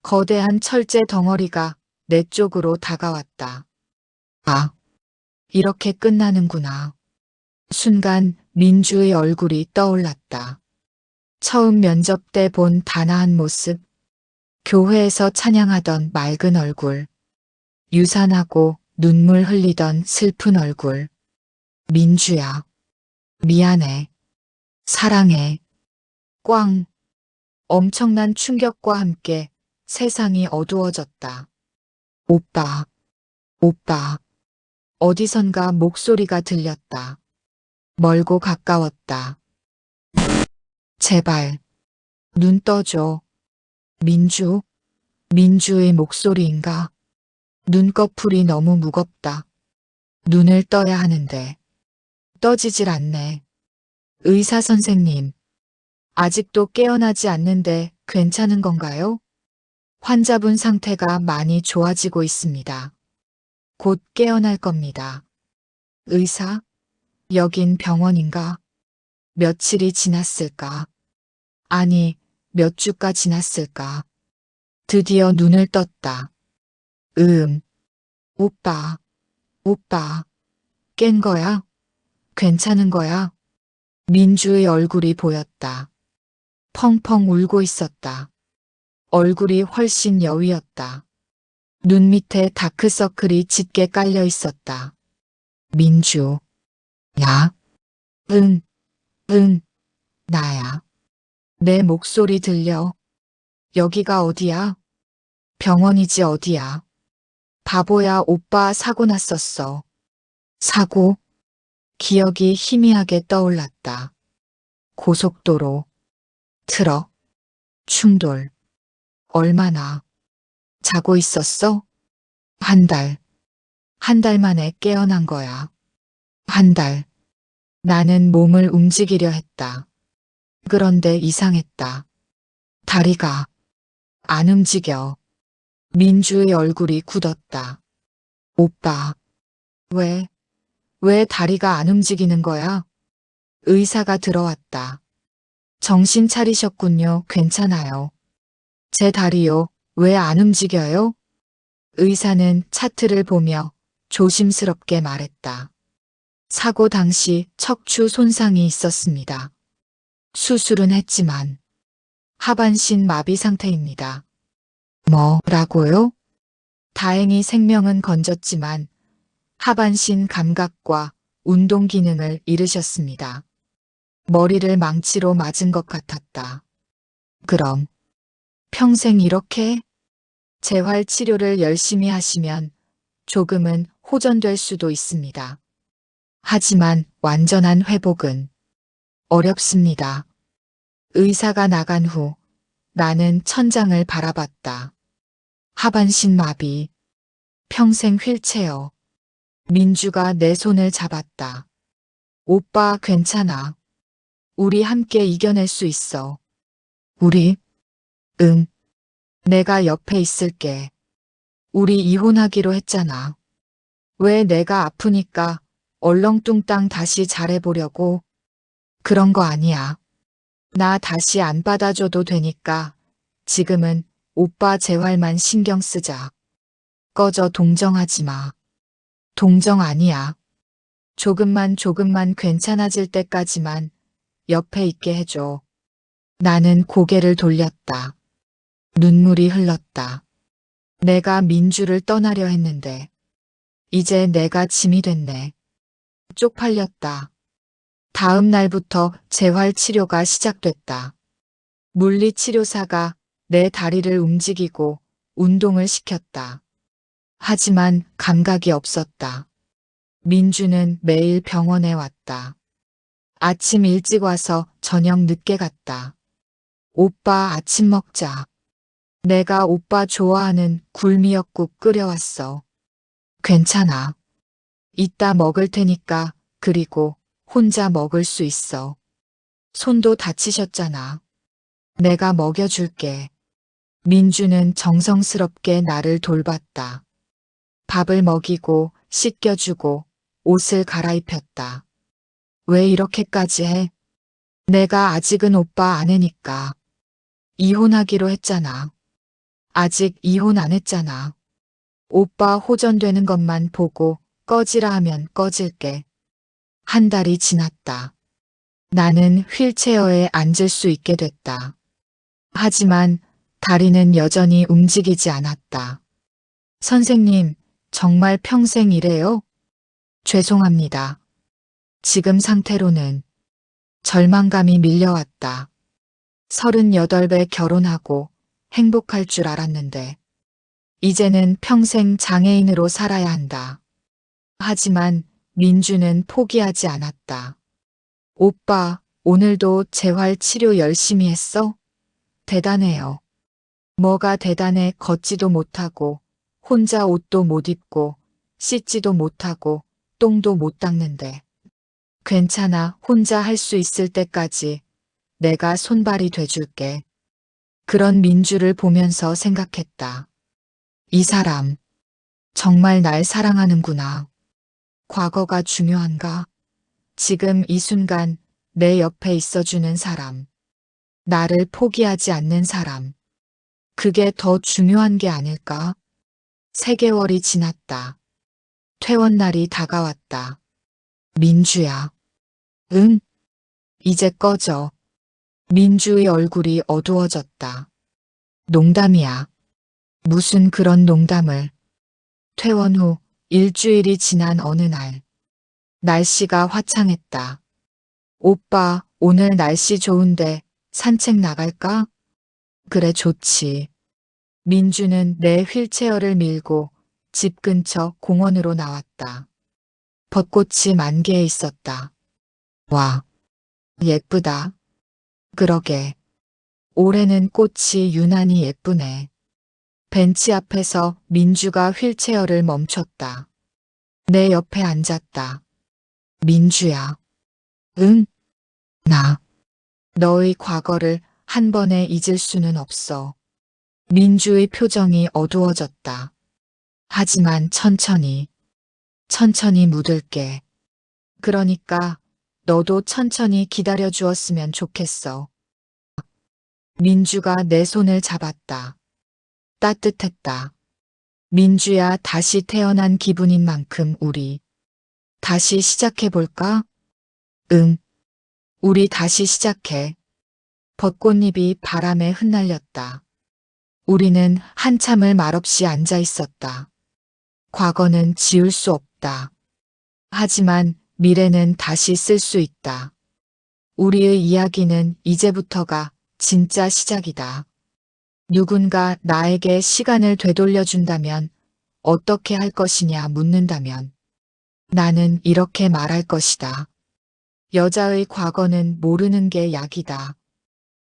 거대한 철제 덩어리가 내 쪽으로 다가왔다. 아, 이렇게 끝나는구나. 순간 민주의 얼굴이 떠올랐다. 처음 면접 때 본 단아한 모습, 교회에서 찬양하던 맑은 얼굴, 유산하고 눈물 흘리던 슬픈 얼굴. 민주야, 미안해, 사랑해, 꽝. 엄청난 충격과 함께 세상이 어두워졌다. 오빠, 오빠. 어디선가 목소리가 들렸다. 멀고 가까웠다. 제발, 눈 떠줘. 민주, 민주의 목소리인가? 눈꺼풀이 너무 무겁다. 눈을 떠야 하는데. 떠지질 않네. 의사 선생님, 아직도 깨어나지 않는데 괜찮은 건가요? 환자분 상태가 많이 좋아지고 있습니다. 곧 깨어날 겁니다. 의사? 여긴 병원인가? 며칠이 지났을까? 아니, 몇 주가 지났을까? 드디어 눈을 떴다. 오빠, 오빠, 깬 거야? 괜찮은 거야? 민주의 얼굴이 보였다. 펑펑 울고 있었다. 얼굴이 훨씬 여위었다. 눈 밑에 다크서클이 짙게 깔려 있었다. 민주. 야? 응, 나야. 내 목소리 들려? 여기가 어디야? 병원이지 어디야? 바보야, 오빠 사고 났었어. 사고? 기억이 희미하게 떠올랐다. 고속도로, 트럭, 충돌. 얼마나? 자고 있었어? 한 달. 한 달 만에 깨어난 거야. 한 달. 나는 몸을 움직이려 했다. 그런데 이상했다. 다리가 안 움직여. 민주의 얼굴이 굳었다. 오빠, 왜 다리가 안 움직이는 거야? 의사가 들어왔다. 정신 차리셨군요. 괜찮아요. 제 다리요. 왜 안 움직여요? 의사는 차트를 보며 조심스럽게 말했다. 사고 당시 척추 손상이 있었습니다. 수술은 했지만 하반신 마비 상태입니다. 뭐라고요? 다행히 생명은 건졌지만 하반신 감각과 운동 기능을 잃으셨습니다. 머리를 망치로 맞은 것 같았다. 그럼 평생 이렇게? 재활 치료를 열심히 하시면 조금은 호전될 수도 있습니다. 하지만 완전한 회복은 어렵습니다. 의사가 나간 후 나는 천장을 바라봤다. 하반신 마비, 평생 휠체어. 민주가 내 손을 잡았다. 오빠 괜찮아. 우리 함께 이겨낼 수 있어. 우리? 응. 내가 옆에 있을게. 우리 이혼하기로 했잖아. 왜 내가 아프니까 얼렁뚱땅 다시 잘해보려고? 그런 거 아니야. 나 다시 안 받아줘도 되니까 지금은 오빠 재활만 신경 쓰자. 꺼져. 동정하지 마. 동정 아니야. 조금만 괜찮아질 때까지만 옆에 있게 해줘. 나는 고개를 돌렸다. 눈물이 흘렀다. 내가 민주를 떠나려 했는데 이제 내가 짐이 됐네. 쪽팔렸다. 다음 날부터 재활 치료가 시작됐다. 물리치료사가 내 다리를 움직이고 운동을 시켰다. 하지만 감각이 없었다. 민주는 매일 병원에 왔다. 아침 일찍 와서 저녁 늦게 갔다. 오빠 아침 먹자. 내가 오빠 좋아하는 굴미역국 끓여왔어. 괜찮아. 이따 먹을 테니까. 그리고 혼자 먹을 수 있어. 손도 다치셨잖아. 내가 먹여줄게. 민주는 정성스럽게 나를 돌봤다. 밥을 먹이고 씻겨주고 옷을 갈아입혔다. 왜 이렇게까지 해? 내가 아직은 오빠 아내니까. 이혼하기로 했잖아. 아직 이혼 안 했잖아. 오빠 호전되는 것만 보고 꺼지라 하면 꺼질게. 한 달이 지났다. 나는 휠체어에 앉을 수 있게 됐다. 하지만 다리는 여전히 움직이지 않았다. 선생님, 정말 평생 이래요? 죄송합니다. 지금 상태로는 절망감이 밀려왔다. 38배 결혼하고 행복할 줄 알았는데, 이제는 평생 장애인으로 살아야 한다. 하지만 민주는 포기하지 않았다. 오빠, 오늘도 재활 치료 열심히 했어? 대단해요. 뭐가 대단해. 걷지도 못하고, 혼자 옷도 못 입고, 씻지도 못하고, 똥도 못 닦는데. 괜찮아. 혼자 할 수 있을 때까지 내가 손발이 돼줄게. 그런 민주를 보면서 생각했다. 이 사람, 정말 날 사랑하는구나. 과거가 중요한가? 지금 이 순간 내 옆에 있어주는 사람. 나를 포기하지 않는 사람. 그게 더 중요한 게 아닐까? 3개월이 지났다. 퇴원날이 다가왔다. 민주야. 응? 이제 꺼져. 민주의 얼굴이 어두워졌다. 농담이야. 무슨 그런 농담을. 퇴원 후 일주일이 지난 어느 날. 날씨가 화창했다. 오빠, 오늘 날씨 좋은데 산책 나갈까? 그래, 좋지. 민주는 내 휠체어를 밀고 집 근처 공원으로 나왔다. 벚꽃이 만개해 있었다. 와, 예쁘다. 그러게. 올해는 꽃이 유난히 예쁘네. 벤치 앞에서 민주가 휠체어를 멈췄다. 내 옆에 앉았다. 민주야. 응? 나. 너의 과거를 한 번에 잊을 수는 없어. 민주의 표정이 어두워졌다. 하지만 천천히 묻을게. 그러니까 너도 천천히 기다려 주었으면 좋겠어. 민주가 내 손을 잡았다. 따뜻했다. 민주야, 다시 태어난 기분인 만큼 우리 다시 시작해볼까? 응. 우리 다시 시작해. 벚꽃잎이 바람에 흩날렸다. 우리는 한참을 말없이 앉아 있었다. 과거는 지울 수 없다. 하지만 미래는 다시 쓸 수 있다. 우리의 이야기는 이제부터가 진짜 시작이다. 누군가 나에게 시간을 되돌려준다면 어떻게 할 것이냐 묻는다면 나는 이렇게 말할 것이다. 여자의 과거는 모르는 게 약이다.